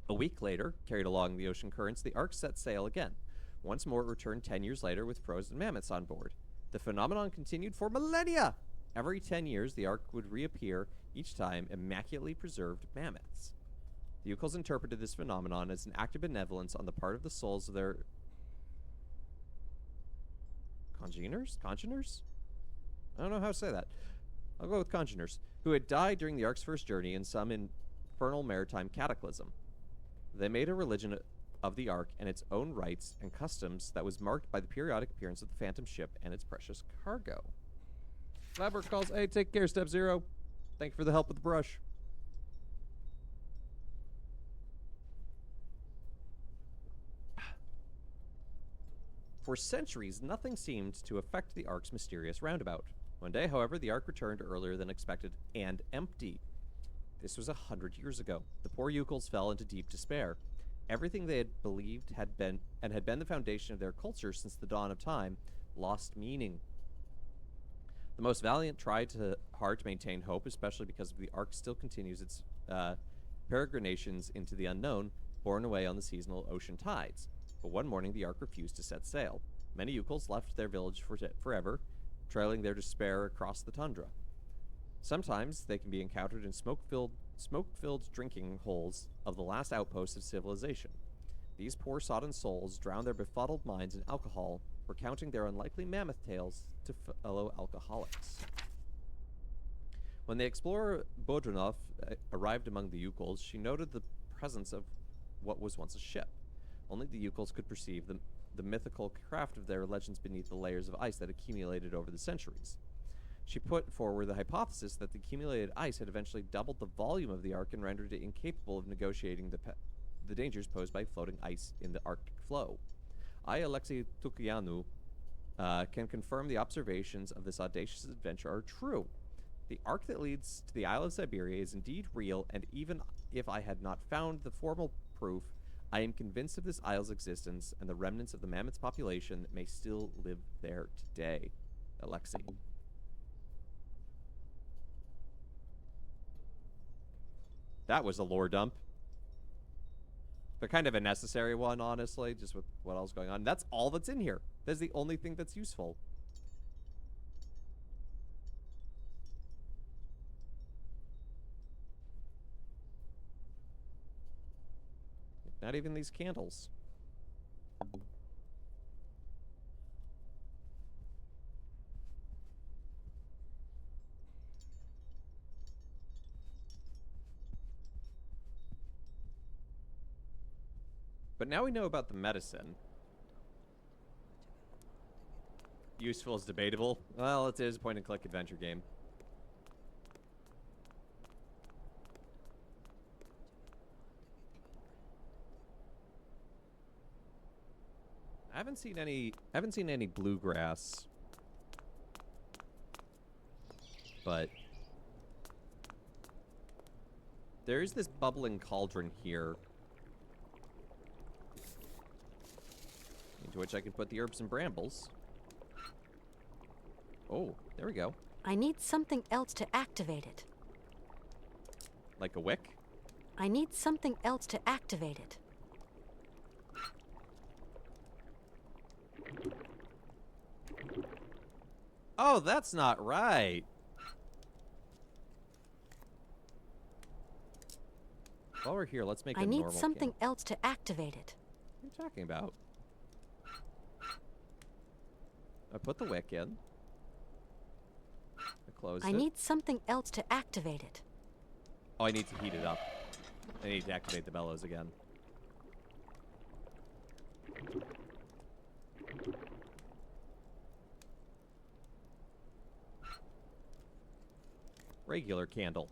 A week later, carried along the ocean currents, the ark set sail again. Once more it returned 10 years later with frozen mammoths on board. The phenomenon continued for millennia! Every 10 years, the ark would reappear, each time immaculately preserved mammoths. The Yukols interpreted this phenomenon as an act of benevolence on the part of the souls of their congeners? I don't know how to say that. I'll go with congeners, who had died during the ark's first journey in some infernal maritime cataclysm. They made a religion of the ark and its own rites and customs that was marked by the periodic appearance of the phantom ship and its precious cargo. Labber calls, hey, take care, Step Zero. Thank you for the help with the brush. For centuries, nothing seemed to affect the ark's mysterious roundabout. One day, however, the ark returned earlier than expected and empty. This was 100 years ago. The poor Yukols fell into deep despair. Everything they had believed had been the foundation of their culture since the dawn of time lost meaning. The most valiant tried hard to maintain hope, especially because the ark still continues its peregrinations into the unknown, borne away on the seasonal ocean tides. But one morning the ark refused to set sail. Many Yukols left their village forever, trailing their despair across the tundra. Sometimes they can be encountered in smoke-filled drinking holes of the last outposts of civilization. These poor sodden souls drown their befuddled minds in alcohol, recounting their unlikely mammoth tales to fellow alcoholics. When the explorer Bodrunov arrived among the Yukols, she noted the presence of what was once a ship. Only the Yukols could perceive the mythical craft of their legends beneath the layers of ice that accumulated over the centuries. She put forward the hypothesis that the accumulated ice had eventually doubled the volume of the Ark and rendered it incapable of negotiating the dangers posed by floating ice in the Arctic flow. I, Alexei Tukianu, can confirm the observations of this audacious adventure are true. The arc that leads to the Isle of Syberia is indeed real, and even if I had not found the formal proof, I am convinced of this isle's existence and the remnants of the mammoth's population that may still live there today. Alexei. That was a lore dump. But kind of a necessary one, honestly, just with what else going on. That's all that's in here. That's the only thing that's useful. Not even these candles. But now we know about the medicine. Useful is debatable. Well, it is a point-and-click adventure game. I haven't seen any bluegrass. But there is this bubbling cauldron here, into which I can put the herbs and brambles. Oh, there we go. I need something else to activate it. Like a wick? I need something else to activate it. Oh, that's not right. While we're here, let's make a I need normal something candle. else to activate it. What are you talking about? I put the wick in. I closed it. I need something else to activate it. Oh, I need to heat it up. I need to activate the bellows again. Regular candle.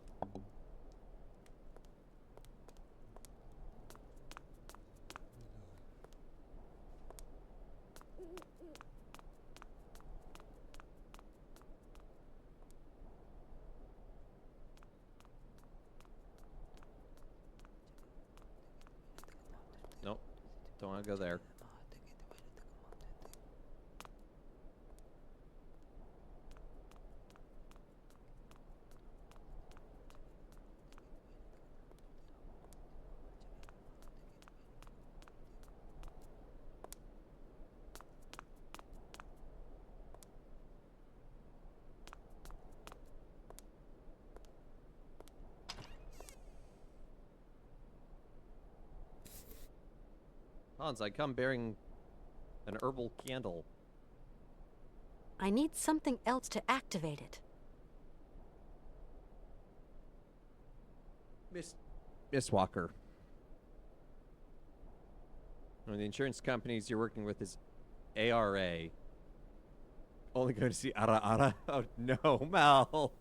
Nope. Don't want to go there. Hans, I come bearing an herbal candle. I need something else to activate it. Miss Walker. One of the insurance companies you're working with is ARA. Only going to see Ara Ara? Oh no, Mal.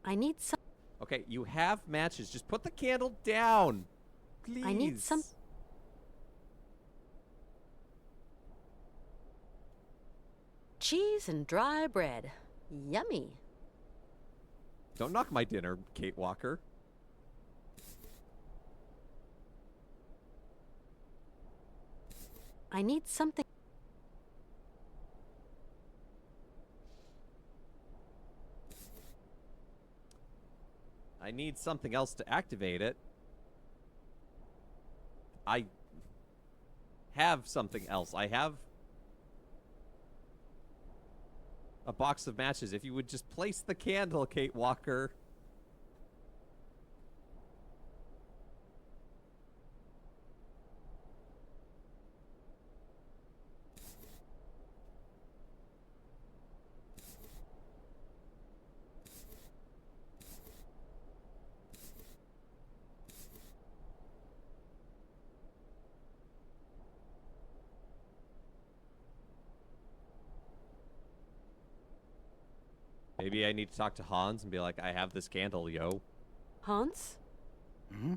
I need some. Okay, you have matches. Just put the candle down. Please. I need some. Cheese and dry bread. Yummy. Don't knock my dinner, Kate Walker. I need something. I need something else to activate it. I have something else. I have a box of matches. If you would just place the candle, Kate Walker. Maybe I need to talk to Hans and be like, I have this candle, yo. Hans? Hmm?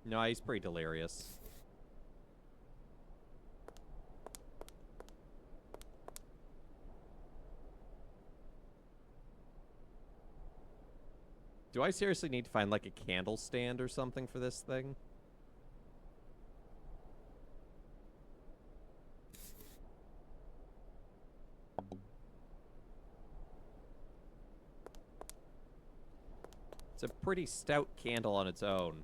No, he's pretty delirious. Do I seriously need to find, like, a candle stand or something for this thing? It's a pretty stout candle on its own.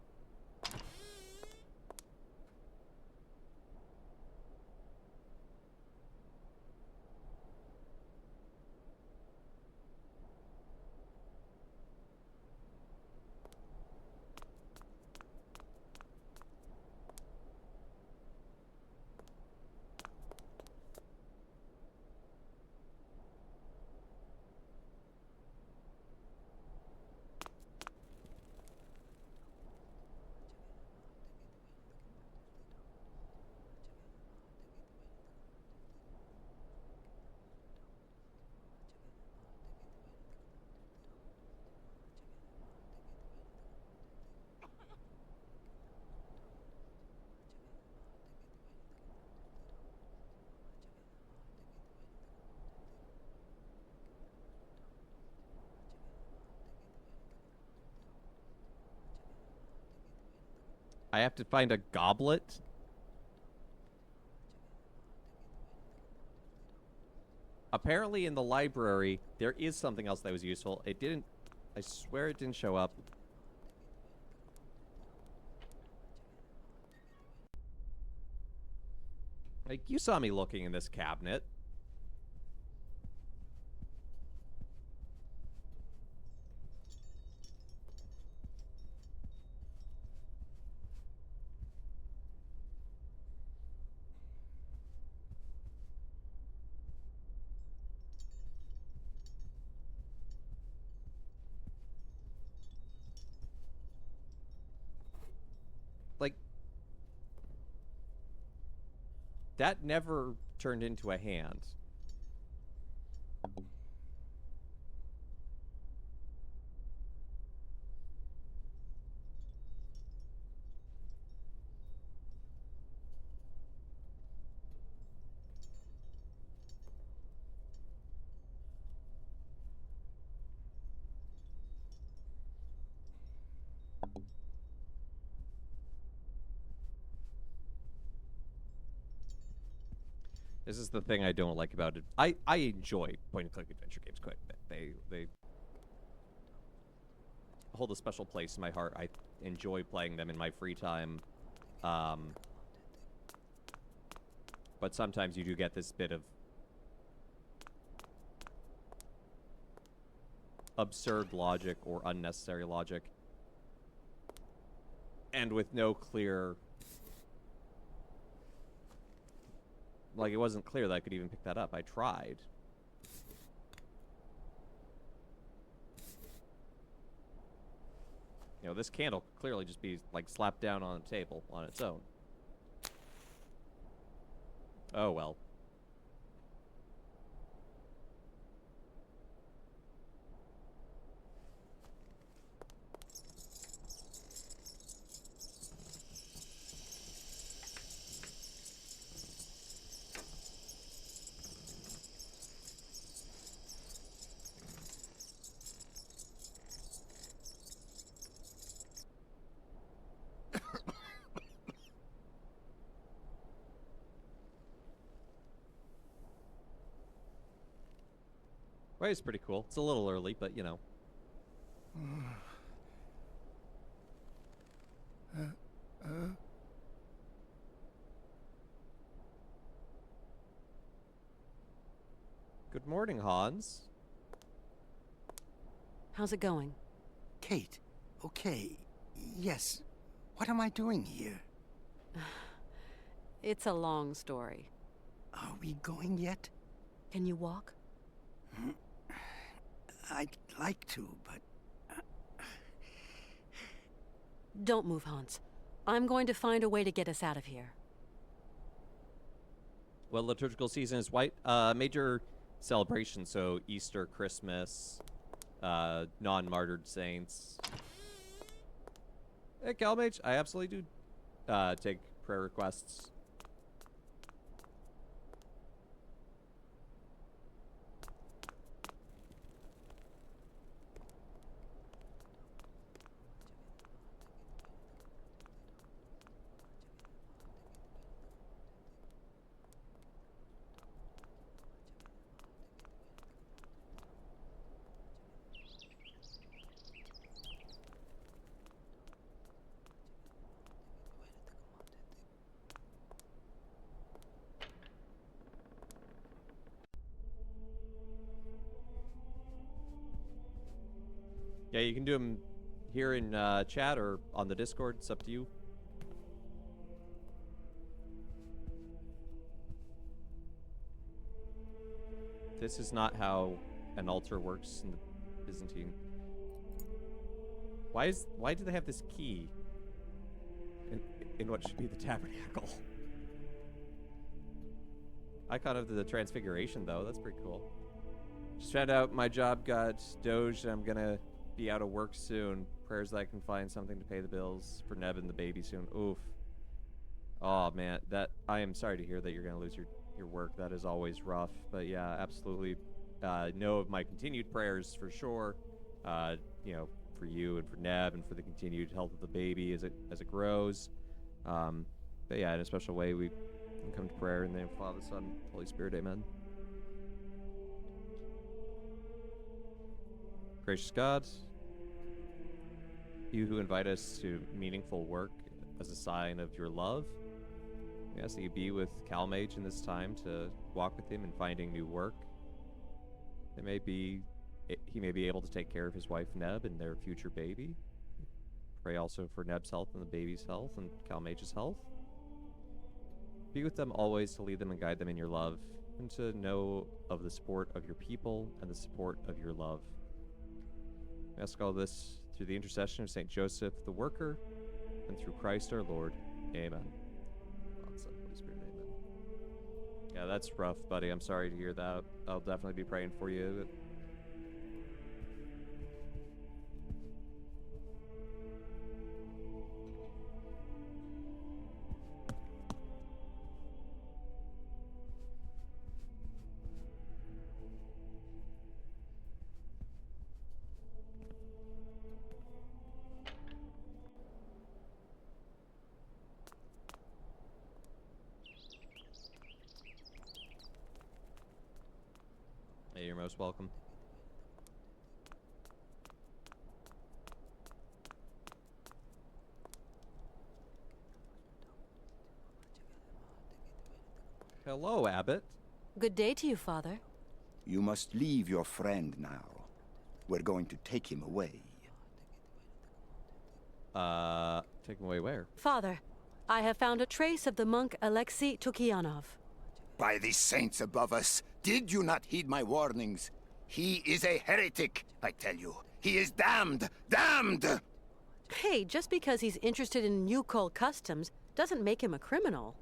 I have to find a goblet? Apparently in the library, there is something else that was useful. It didn't... I swear it didn't show up. Like, you saw me looking in this cabinet. Like, that never turned into a hand. This is the thing I don't like about it. I enjoy point-and-click adventure games quite a bit. They hold a special place in my heart. I enjoy playing them in my free time. But sometimes you do get this bit of absurd logic or unnecessary logic. And with no clear... Like, it wasn't clear that I could even pick that up. I tried. You know, this candle could clearly just be, like, slapped down on a table on its own. Oh, well. Well, it's pretty cool. It's a little early, but, you know. Good morning, Hans. How's it going? Kate, okay. Yes. What am I doing here? It's a long story. Are we going yet? Can you walk? I'd like to, but... Don't move, Hans. I'm going to find a way to get us out of here. Well, liturgical season is white. Major celebration. So Easter, Christmas, non-martyred saints. Hey, Calmage, I absolutely do take prayer requests. Yeah, you can do them here in chat or on the Discord. It's up to you. This is not how an altar works in the Byzantine. Why do they have this key in what should be the tabernacle? Icon of the Transfiguration, though. That's pretty cool. Just found out my job got doged and I'm gonna be out of work soon. Prayers that I can find something to pay the bills for Neb and the baby soon. Oof. Oh man, I am sorry to hear that you're gonna lose your work. That is always rough. But yeah, absolutely. Know of my continued prayers for sure. You know, for you and for Neb and for the continued health of the baby as it grows. But yeah, in a special way, we can come to prayer in the name of Father, Son, Holy Spirit. Amen. Gracious God, you who invite us to meaningful work as a sign of your love, we ask that you be with Calmage in this time to walk with him in finding new work. He may be able to take care of his wife Neb and their future baby. Pray also for Neb's health and the baby's health and Calmage's health. Be with them always to lead them and guide them in your love and to know of the support of your people and the support of your love. We ask all this through the intercession of St. Joseph the Worker and through Christ our Lord. Amen. Father, Son, Holy Spirit, amen. Yeah, that's rough, buddy. I'm sorry to hear that. I'll definitely be praying for you. Hey, you're most welcome. Hello, Abbot. Good day to you, Father. You must leave your friend now. We're going to take him away. Take him away where? Father, I have found a trace of the monk Alexei Tukianov. By the saints above us, did you not heed my warnings? He is a heretic, I tell you. He is damned! Damned! Hey, just because he's interested in Yukol customs doesn't make him a criminal.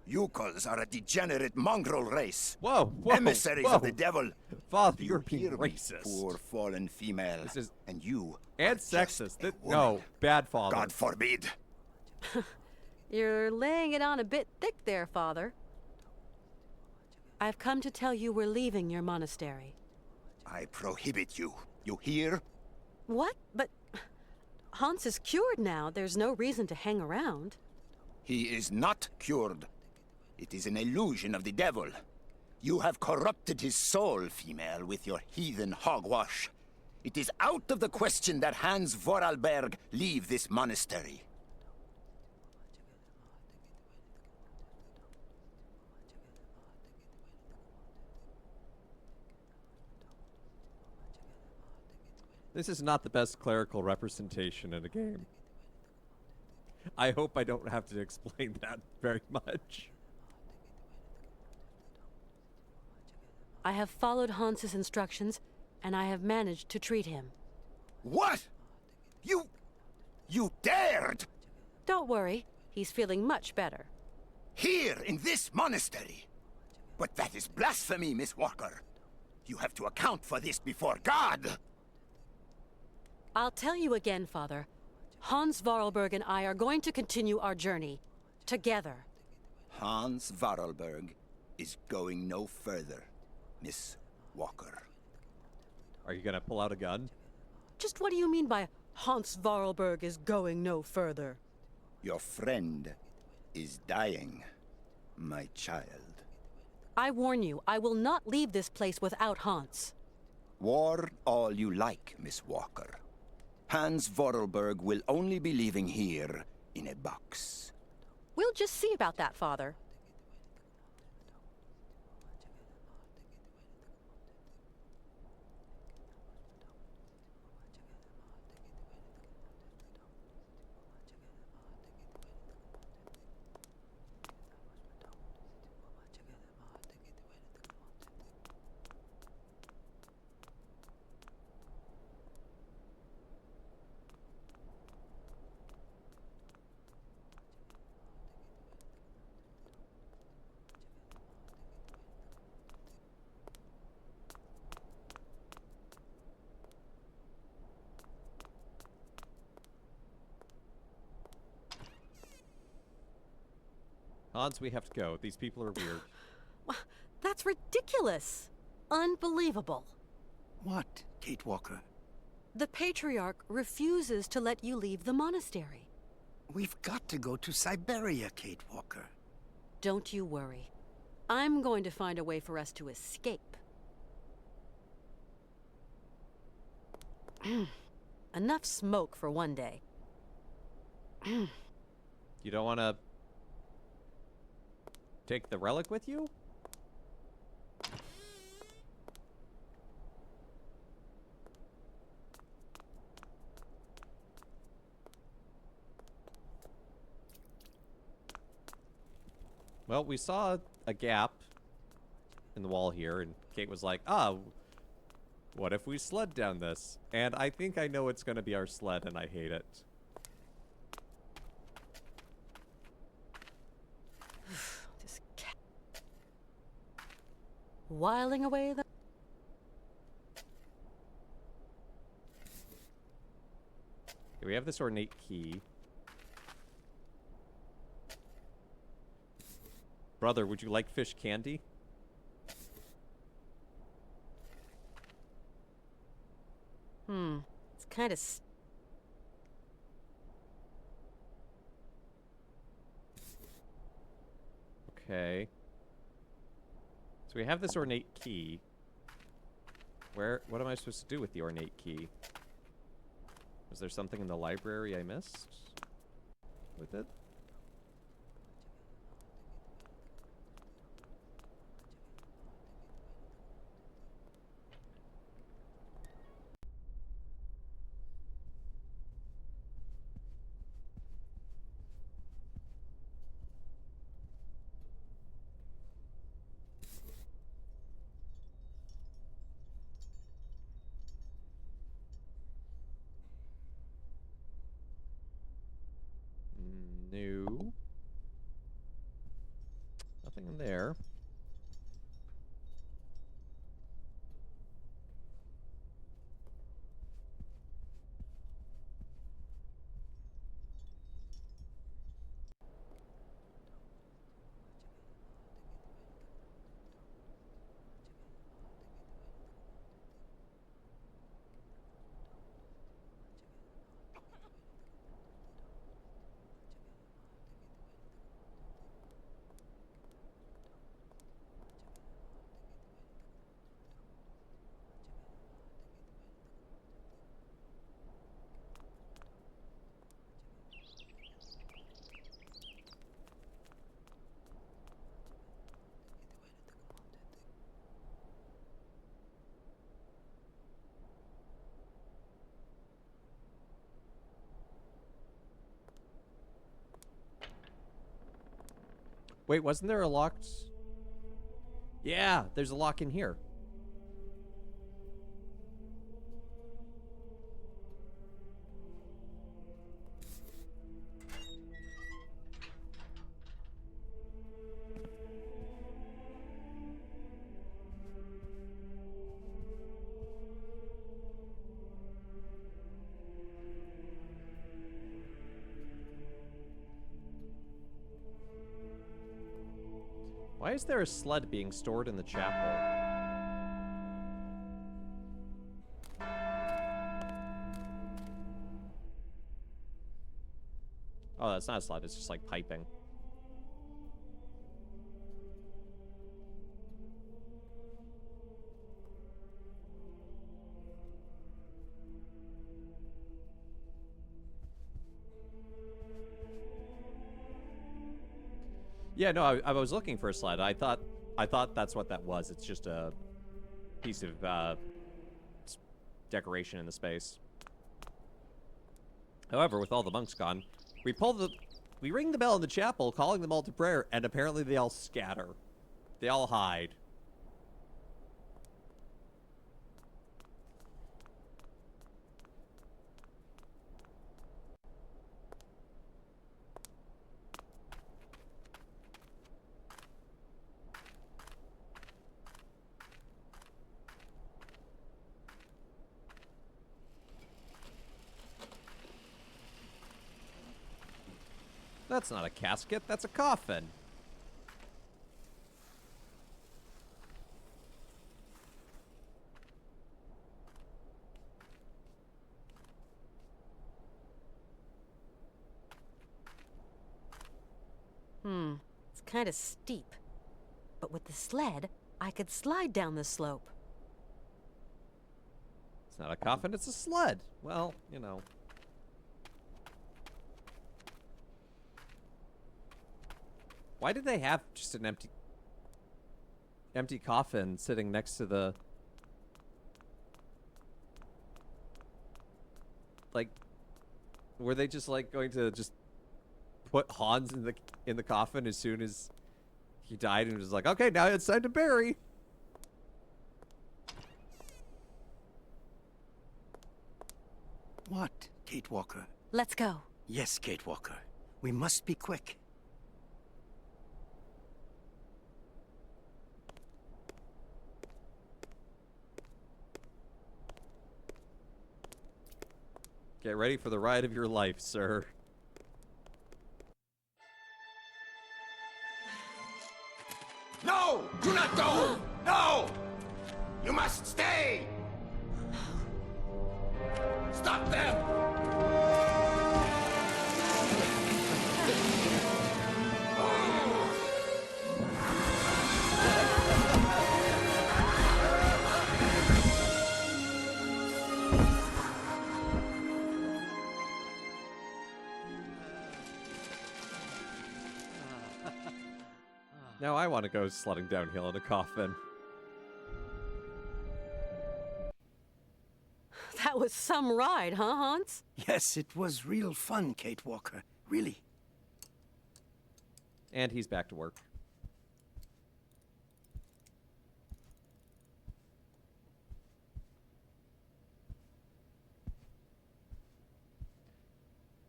Yukols are a degenerate mongrel race. Whoa, Emissaries of the devil. Father, Do you're you being hear me, racist. poor fallen female? This is- And you And are just sexist. a No, woman. bad father. God forbid. You're laying it on a bit thick there, Father. I've come to tell you we're leaving your monastery. I prohibit you. You hear? What? But Hans is cured now. There's no reason to hang around. He is not cured. It is an illusion of the devil. You have corrupted his soul, female, with your heathen hogwash. It is out of the question that Hans Vorarlberg leave this monastery. This is not the best clerical representation in a game. I hope I don't have to explain that very much. I have followed Hans's instructions, and I have managed to treat him. What? You dared! Don't worry, he's feeling much better. Here, in this monastery? But that is blasphemy, Miss Walker. You have to account for this before God! I'll tell you again, Father. Hans Vorarlberg and I are going to continue our journey. Together. Hans Vorarlberg is going no further, Miss Walker. Are you gonna pull out a gun? Just what do you mean by Hans Vorarlberg is going no further? Your friend is dying, my child. I warn you, I will not leave this place without Hans. War all you like, Miss Walker. Hans Vorarlberg will only be leaving here in a box. We'll just see about that, Father. Hans, we have to go. These people are weird. That's ridiculous. Unbelievable. What, Kate Walker? The Patriarch refuses to let you leave the monastery. We've got to go to Syberia, Kate Walker. Don't you worry. I'm going to find a way for us to escape. Enough smoke for one day. You don't want to take the relic with you? Well, we saw a gap in the wall here, and Kate was like, what if we sled down this? And I think I know it's going to be our sled, and I hate it. This cat. Whiling away the... Okay, we have this ornate key. Brother, would you like fish candy? It's kind of... Okay. So we have this ornate key. What am I supposed to do with the ornate key? Was there something in the library I missed with it? No. Nothing in there. Wait, wasn't there a locked... Yeah, there's a lock in here. Why is there a sled being stored in the chapel? Oh, that's not a sled. It's just like piping. Yeah, no, I was looking for a sled. I thought that's what that was. It's just a piece of decoration in the space. However, with all the monks gone, we ring the bell in the chapel, calling them all to prayer, and apparently they all scatter. They all hide. That's not a casket, that's a coffin. It's kind of steep. But with the sled, I could slide down the slope. It's not a coffin, it's a sled. Well, you know. Why did they have just an empty coffin sitting next to the... Like, were they just like going to just put Hans in the coffin as soon as he died and was like, okay, now it's time to bury? What, Kate Walker? Let's go. Yes, Kate Walker. We must be quick. Get ready for the ride of your life, sir. No! Do not go! No! You must stay! Stop them! Now I want to go sledding downhill in a coffin. That was some ride, huh, Hans? Yes, it was real fun, Kate Walker. Really. And he's back to work.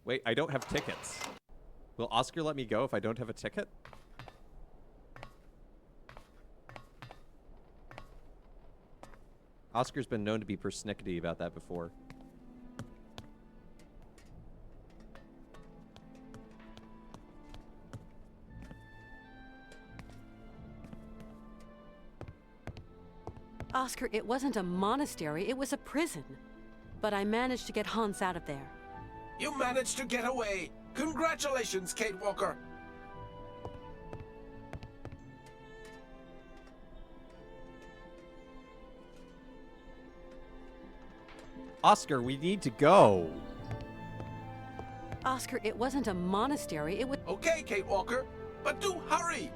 Wait, I don't have tickets. Will Oscar let me go if I don't have a ticket? Oscar's been known to be persnickety about that before. Oscar, it wasn't a monastery, it was a prison. But I managed to get Hans out of there. You managed to get away! Congratulations, Kate Walker! Oscar, we need to go. Oscar, it wasn't a monastery, it was... Okay, Kate Walker, but do hurry!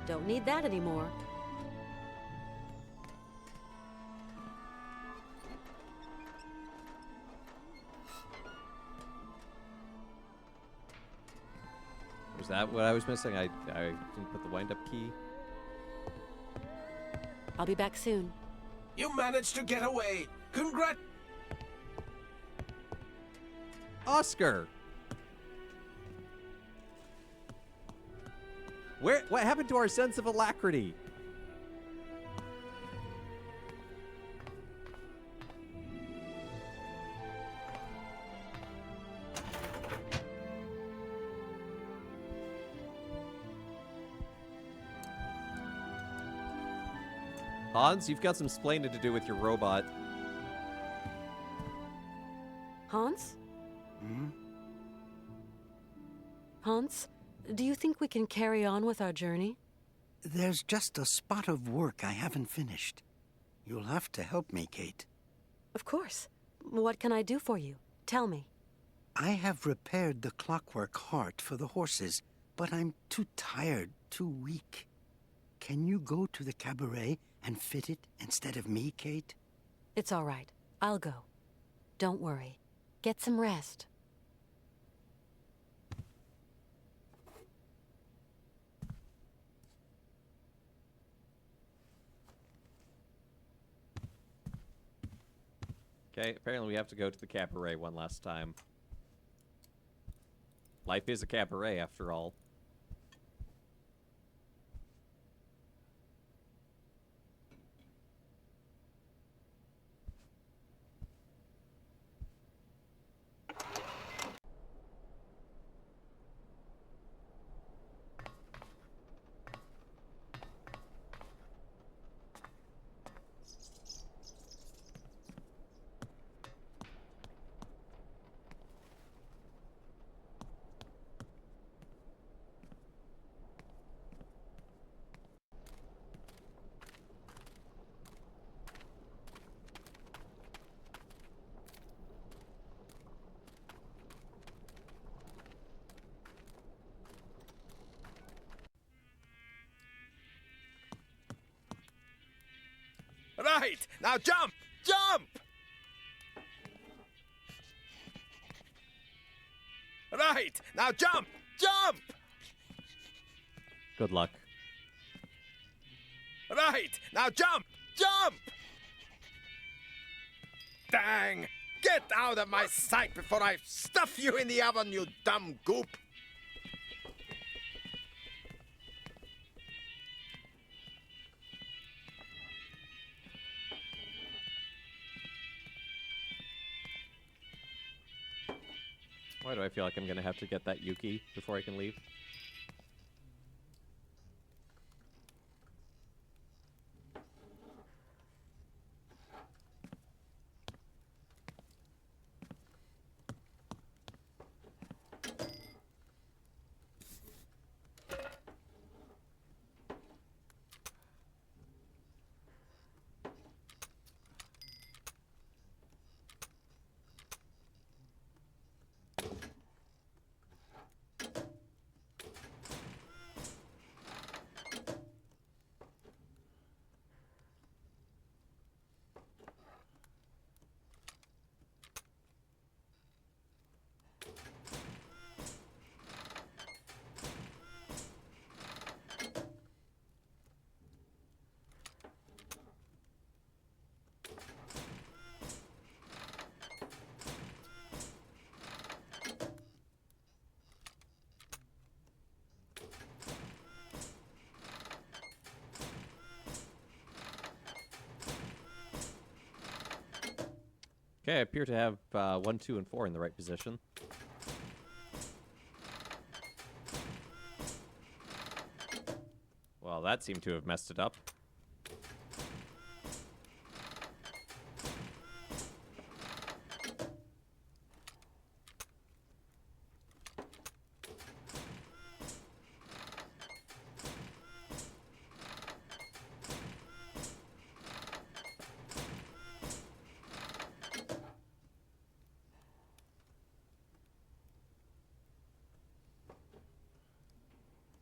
Don't need that anymore. Was that what I was missing? I didn't put the wind-up key. I'll be back soon. You managed to get away! Oscar! What happened to our sense of alacrity? Hans, you've got some splaining to do with your robot. Hans? Hmm? Hans, do you think we can carry on with our journey? There's just a spot of work I haven't finished. You'll have to help me, Kate. Of course. What can I do for you? Tell me. I have repaired the clockwork heart for the horses, but I'm too tired, too weak. Can you go to the cabaret and fit it instead of me, Kate? It's all right. I'll go. Don't worry. Get some rest. Okay, apparently we have to go to the cabaret one last time. Life is a cabaret, after all. Right! Now jump! Jump! Right! Now jump! Jump! Good luck. Right! Now jump! Jump! Dang! Get out of my sight before I stuff you in the oven, you dumb goop! Why do I feel like I'm gonna have to get that Yuki before I can leave? Okay, I appear to have 1, 2, and 4 in the right position. Well, that seemed to have messed it up.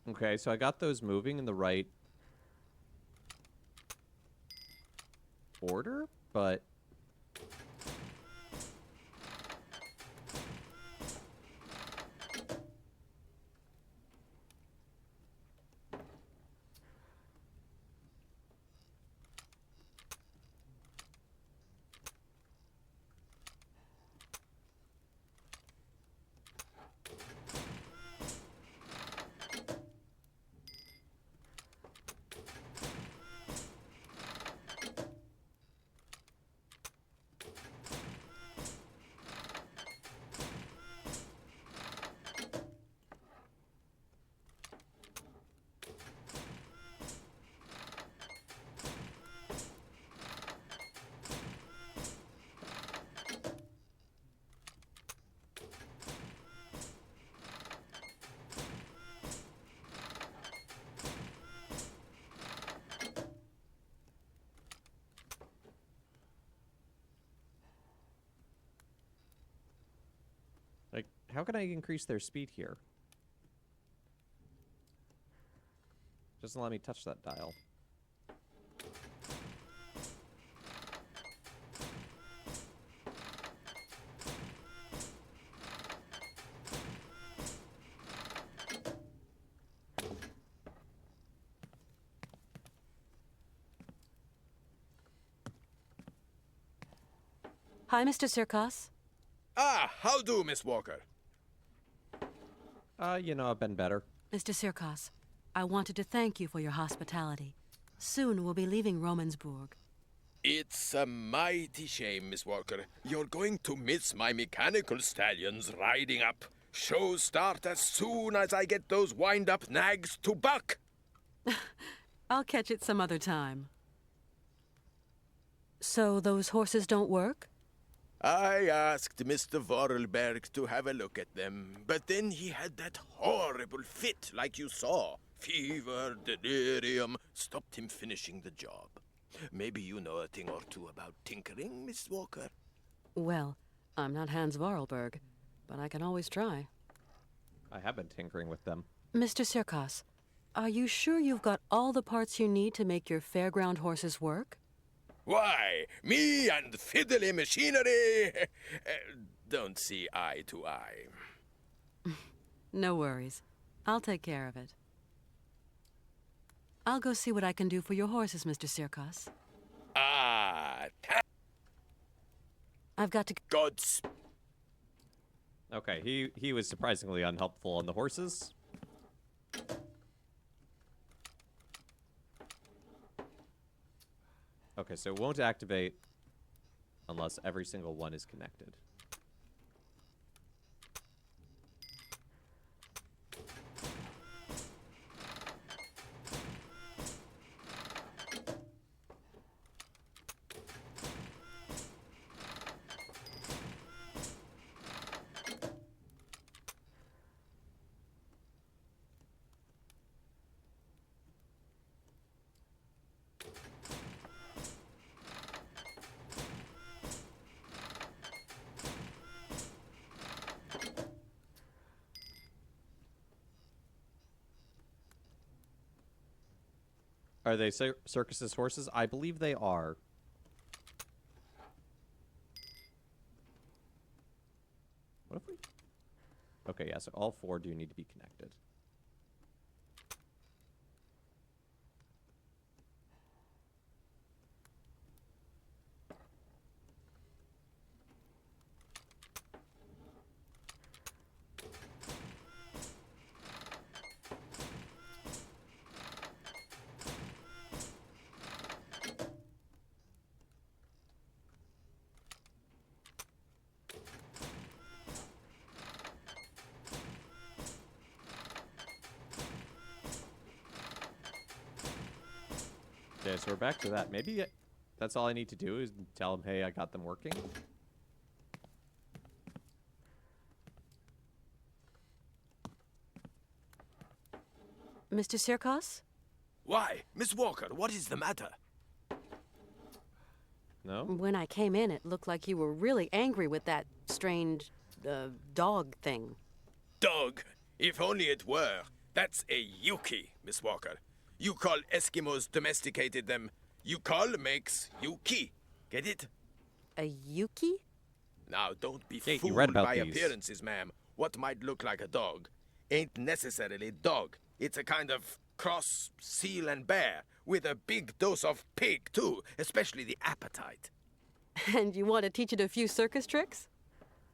Okay, so I got those moving in the right order, but... How can I increase their speed here? Doesn't let me touch that dial. Hi, Mr. Sirkos. Ah, how do, Miss Walker? You know, I've been better. Mr. Sirkos, I wanted to thank you for your hospitality. Soon we'll be leaving Romansburg. It's a mighty shame, Miss Walker. You're going to miss my mechanical stallions riding up. Shows start as soon as I get those wind-up nags to buck. I'll catch it some other time. So those horses don't work? I asked Mr. Vorarlberg to have a look at them, but then he had that horrible fit like you saw. Fever, delirium, stopped him finishing the job. Maybe you know a thing or two about tinkering, Miss Walker? Well, I'm not Hans Vorarlberg, but I can always try. I have been tinkering with them. Mr. Sirkos, are you sure you've got all the parts you need to make your fairground horses work? Why, me and fiddly machinery don't see eye to eye. No worries. I'll take care of it. I'll go see what I can do for your horses, Mr. Sirkos. Ah, I've got to... God's... Okay, he was surprisingly unhelpful on the horses. Okay, so it won't activate unless every single one is connected. Are they Circus's horses? I believe they are. What if we... Okay, yeah, so all four do need to be connected. Okay, so we're back to that. Maybe that's all I need to do is tell them, hey, I got them working. Mr. Sirkos? Why, Miss Walker, what is the matter? No? When I came in, it looked like you were really angry with that strange, dog thing. Dog? If only it were. That's a Yuki, Miss Walker. You call Eskimos domesticated them. Yukol makes Yuki. Get it? A Yuki? Now, don't be Kate, you fooled read about by these. appearances, ma'am. What might look like a dog ain't necessarily dog. It's a kind of cross seal and bear, with a big dose of pig, too, especially the appetite. And you want to teach it a few circus tricks?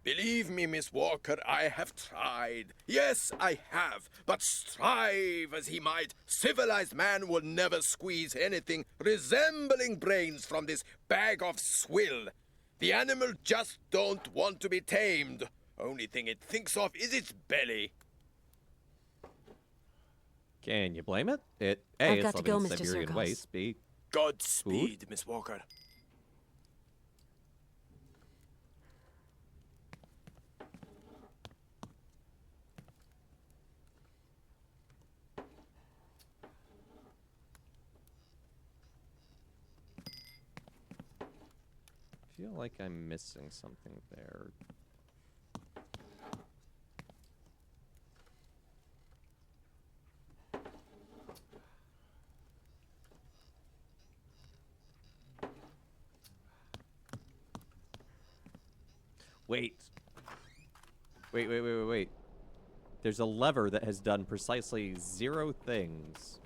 Believe me, Miss Walker, I have tried. Yes, I have. But strive as he might, civilized man will never squeeze anything resembling brains from this bag of swill. The animal just don't want to be tamed. Only thing it thinks of is its belly. Can you blame it? A, I've it's got to living go, in Mr. Siberian Sirkos. wastes. B, Godspeed, Miss Walker. I feel like I'm missing something there. Wait. Wait. There's a lever that has done precisely 0 things.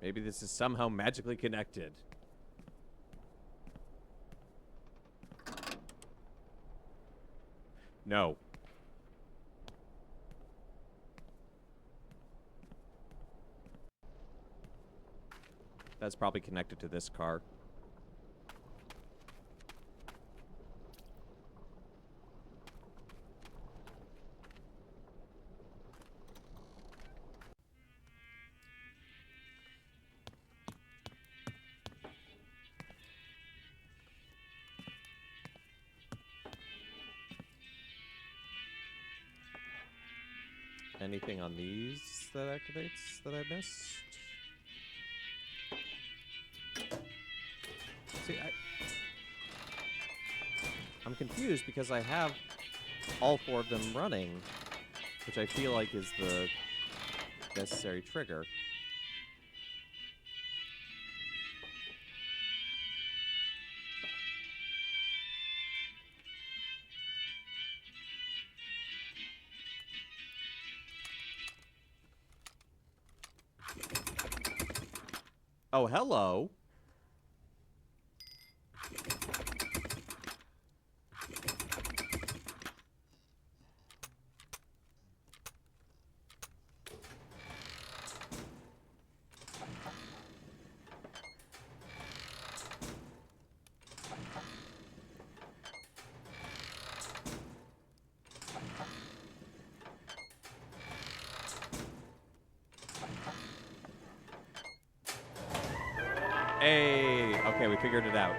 Maybe this is somehow magically connected. No. That's probably connected to this car. Anything on these that activates that I missed? See, I'm confused because I have all 4 of them running, which I feel like is the necessary trigger. Oh, hello. Hey, okay, we figured it out.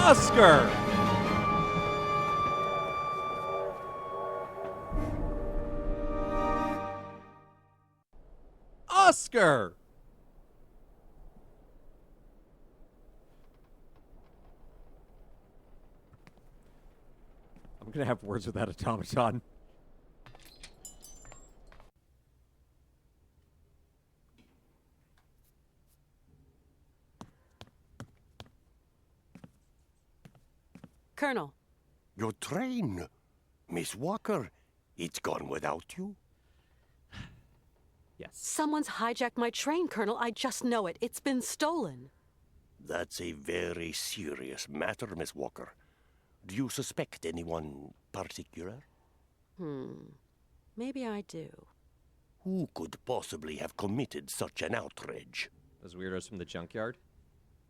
Oscar! Oscar! I'm gonna have words with that automaton. Colonel, Your train. Miss Walker, it's gone without you? Yes. someone's hijacked my train, Colonel. I just know it. It's been stolen. That's a very serious matter, Miss Walker. Do you suspect anyone particular? Maybe I do. Who could possibly have committed such an outrage? Those weirdos from the junkyard?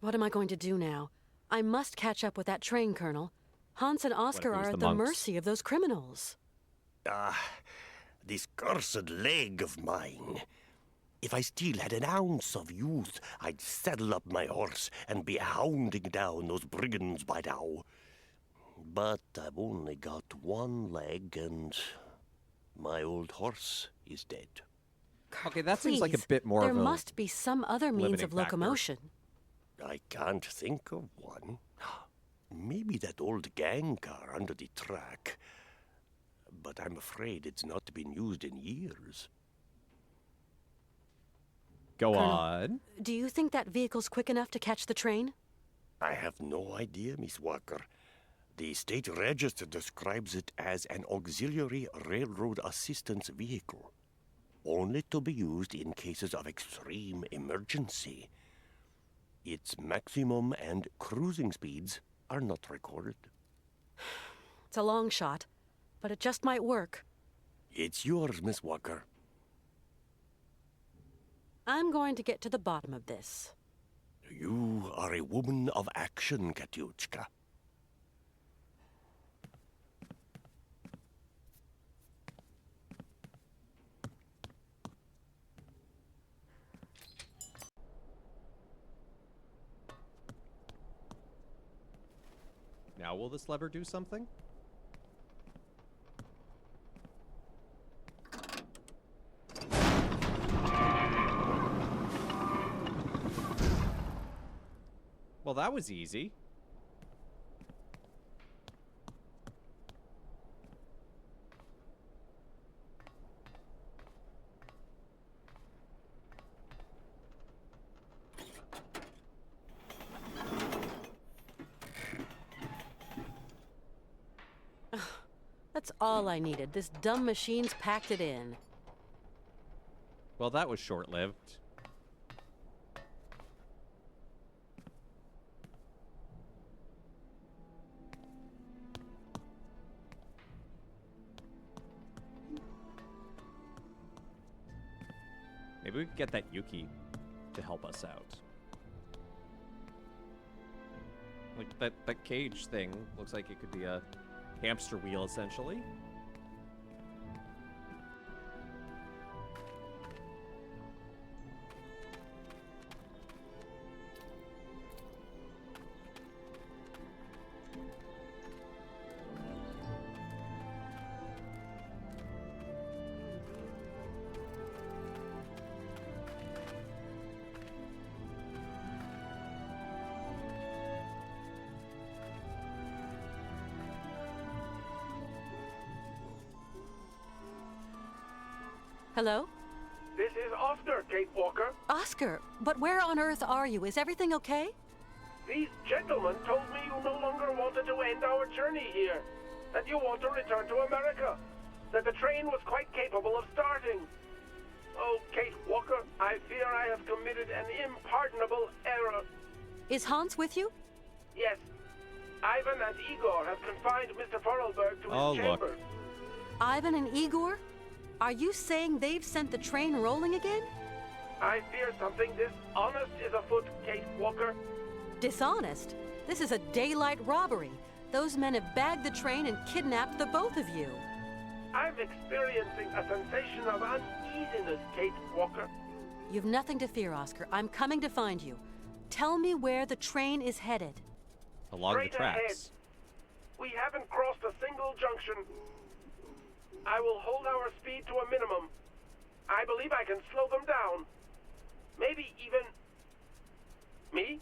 What am I going to do now? I must catch up with that train, Colonel. Hans and Oscar it was are the at the monks? mercy of those criminals. This cursed leg of mine. If I still had an ounce of youth, I'd saddle up my horse and be hounding down those brigands by now. But I've only got one leg, and my old horse is dead. Okay, that seems like a Please, bit more there of a must be some other means limiting of factor. locomotion. I can't think of one. Maybe that old gang car under the track. But I'm afraid it's not been used in years. Go Colonel. on. Do you think that vehicle's quick enough to catch the train? I have no idea, Miss Walker. The state register describes it as an auxiliary railroad assistance vehicle, only to be used in cases of extreme emergency. Its maximum and cruising speeds are not recorded. It's a long shot, but it just might work. It's yours, Miss Walker. I'm going to get to the bottom of this. You are a woman of action, Katyushka. Now will this lever do something? Well, that was easy. That's all I needed. This dumb machine's packed it in. Well, that was short-lived. Maybe we could get that Yuki to help us out. Like, that cage thing looks like it could be a hamster wheel, essentially. Hello? This is Oscar, Kate Walker. Oscar, but where on earth are you? Is everything okay? These gentlemen told me you no longer wanted to end our journey here, that you want to return to America, that the train was quite capable of starting. Oh, Kate Walker, I fear I have committed an impardonable error. Is Hans with you? Yes, Ivan and Igor have confined Mr. Vorarlberg to his chamber. Ivan and Igor? Are you saying they've sent the train rolling again? I fear something dishonest is afoot, Kate Walker. Dishonest? This is a daylight robbery. Those men have bagged the train and kidnapped the both of you. I'm experiencing a sensation of uneasiness, Kate Walker. You've nothing to fear, Oscar. I'm coming to find you. Tell me where the train is headed. Along Straight the tracks. ahead. We haven't crossed a single junction. I will hold our speed to a minimum. I believe I can slow them down. Maybe even... Me?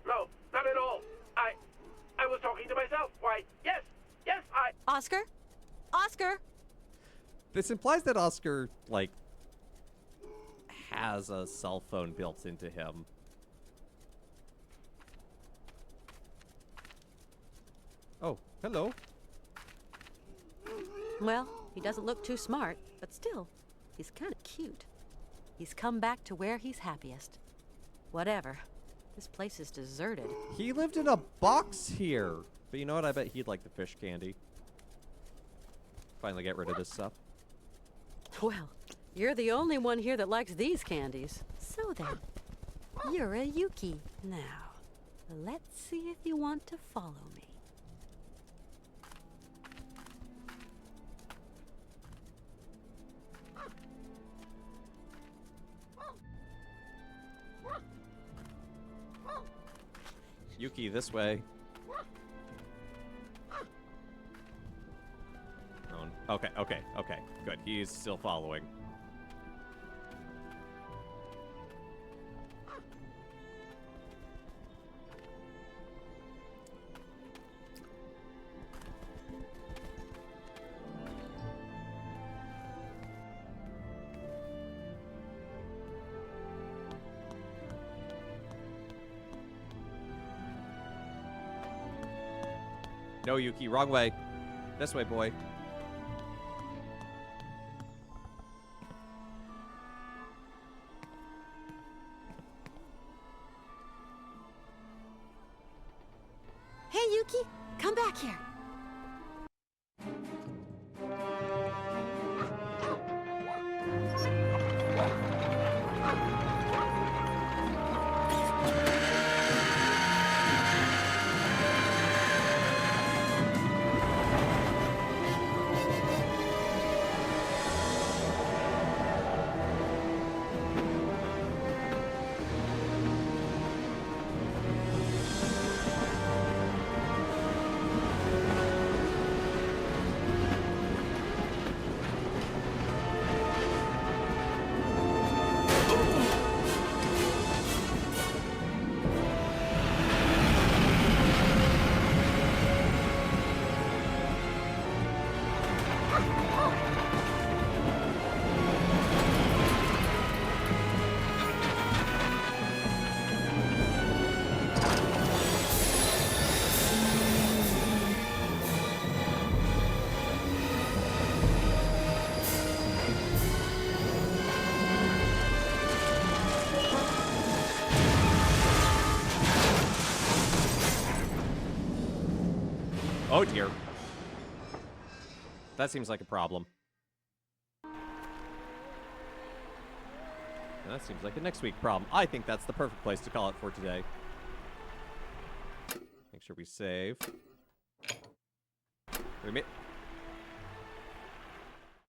No, not at all. I was talking to myself. Why, yes, Oscar? Oscar? This implies that Oscar, like, has a cell phone built into him. Oh, hello. Well, he doesn't look too smart, but still, he's kind of cute. He's come back to where he's happiest. Whatever. This place is deserted. He lived in a box here. But you know what? I bet he'd like the fish candy. Finally get rid of this stuff. Well, you're the only one here that likes these candies. So then, you're a Yuki now. Let's see if you want to follow me. Yuki, this way. Oh, okay, good. He's still following. No, Yuki, wrong way. This way, boy. Hey, Yuki, come back here. Oh, dear. That seems like a problem. And that seems like a next week problem. I think that's the perfect place to call it for today. Make sure we save. We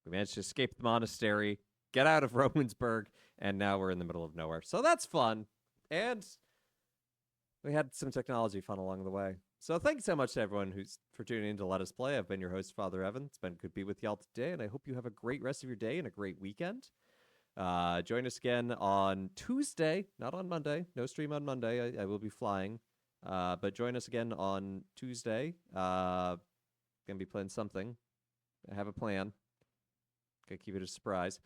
managed to escape the monastery, get out of Romansburg, and now we're in the middle of nowhere. So that's fun. And we had some technology fun along the way. So thank you so much to everyone for tuning in to Let Us Play. I've been your host, Father Evan. It's been good to be with y'all today, and I hope you have a great rest of your day and a great weekend. Join us again on Tuesday, not on Monday. No stream on Monday. I will be flying. But join us again on Tuesday. Gonna be playing something. I have a plan. Gonna keep it a surprise.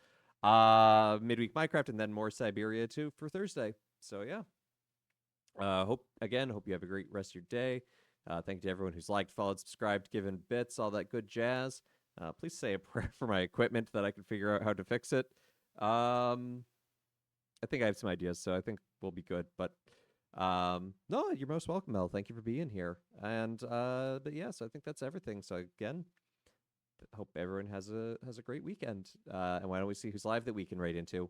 Midweek Minecraft and then more Syberia II for Thursday. So yeah. Hope you have a great rest of your day. Thank you to everyone who's liked, followed, subscribed, given bits, all that good jazz. Please say a prayer for my equipment that I can figure out how to fix it. I think I have some ideas, so I think we'll be good. But no, you're most welcome, Mel. Thank you for being here. And but yeah, so I think that's everything. So again, hope everyone has a great weekend. And why don't we see who's live that we can raid into?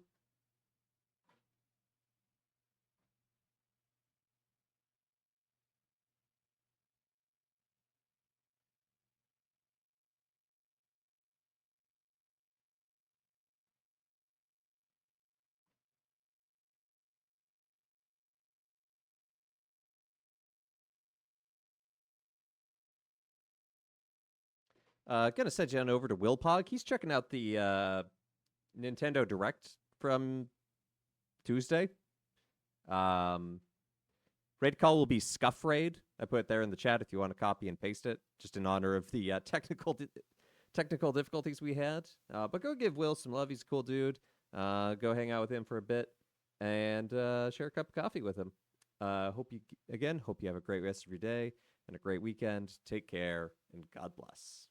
Gonna send you on over to Willpog. He's checking out the Nintendo Direct from Tuesday. Raid call will be Scuff Raid. I put it there in the chat if you want to copy and paste it, just in honor of the technical difficulties we had. But go give Will some love. He's a cool dude. Go hang out with him for a bit and share a cup of coffee with him. Hope you have a great rest of your day and a great weekend. Take care and God bless.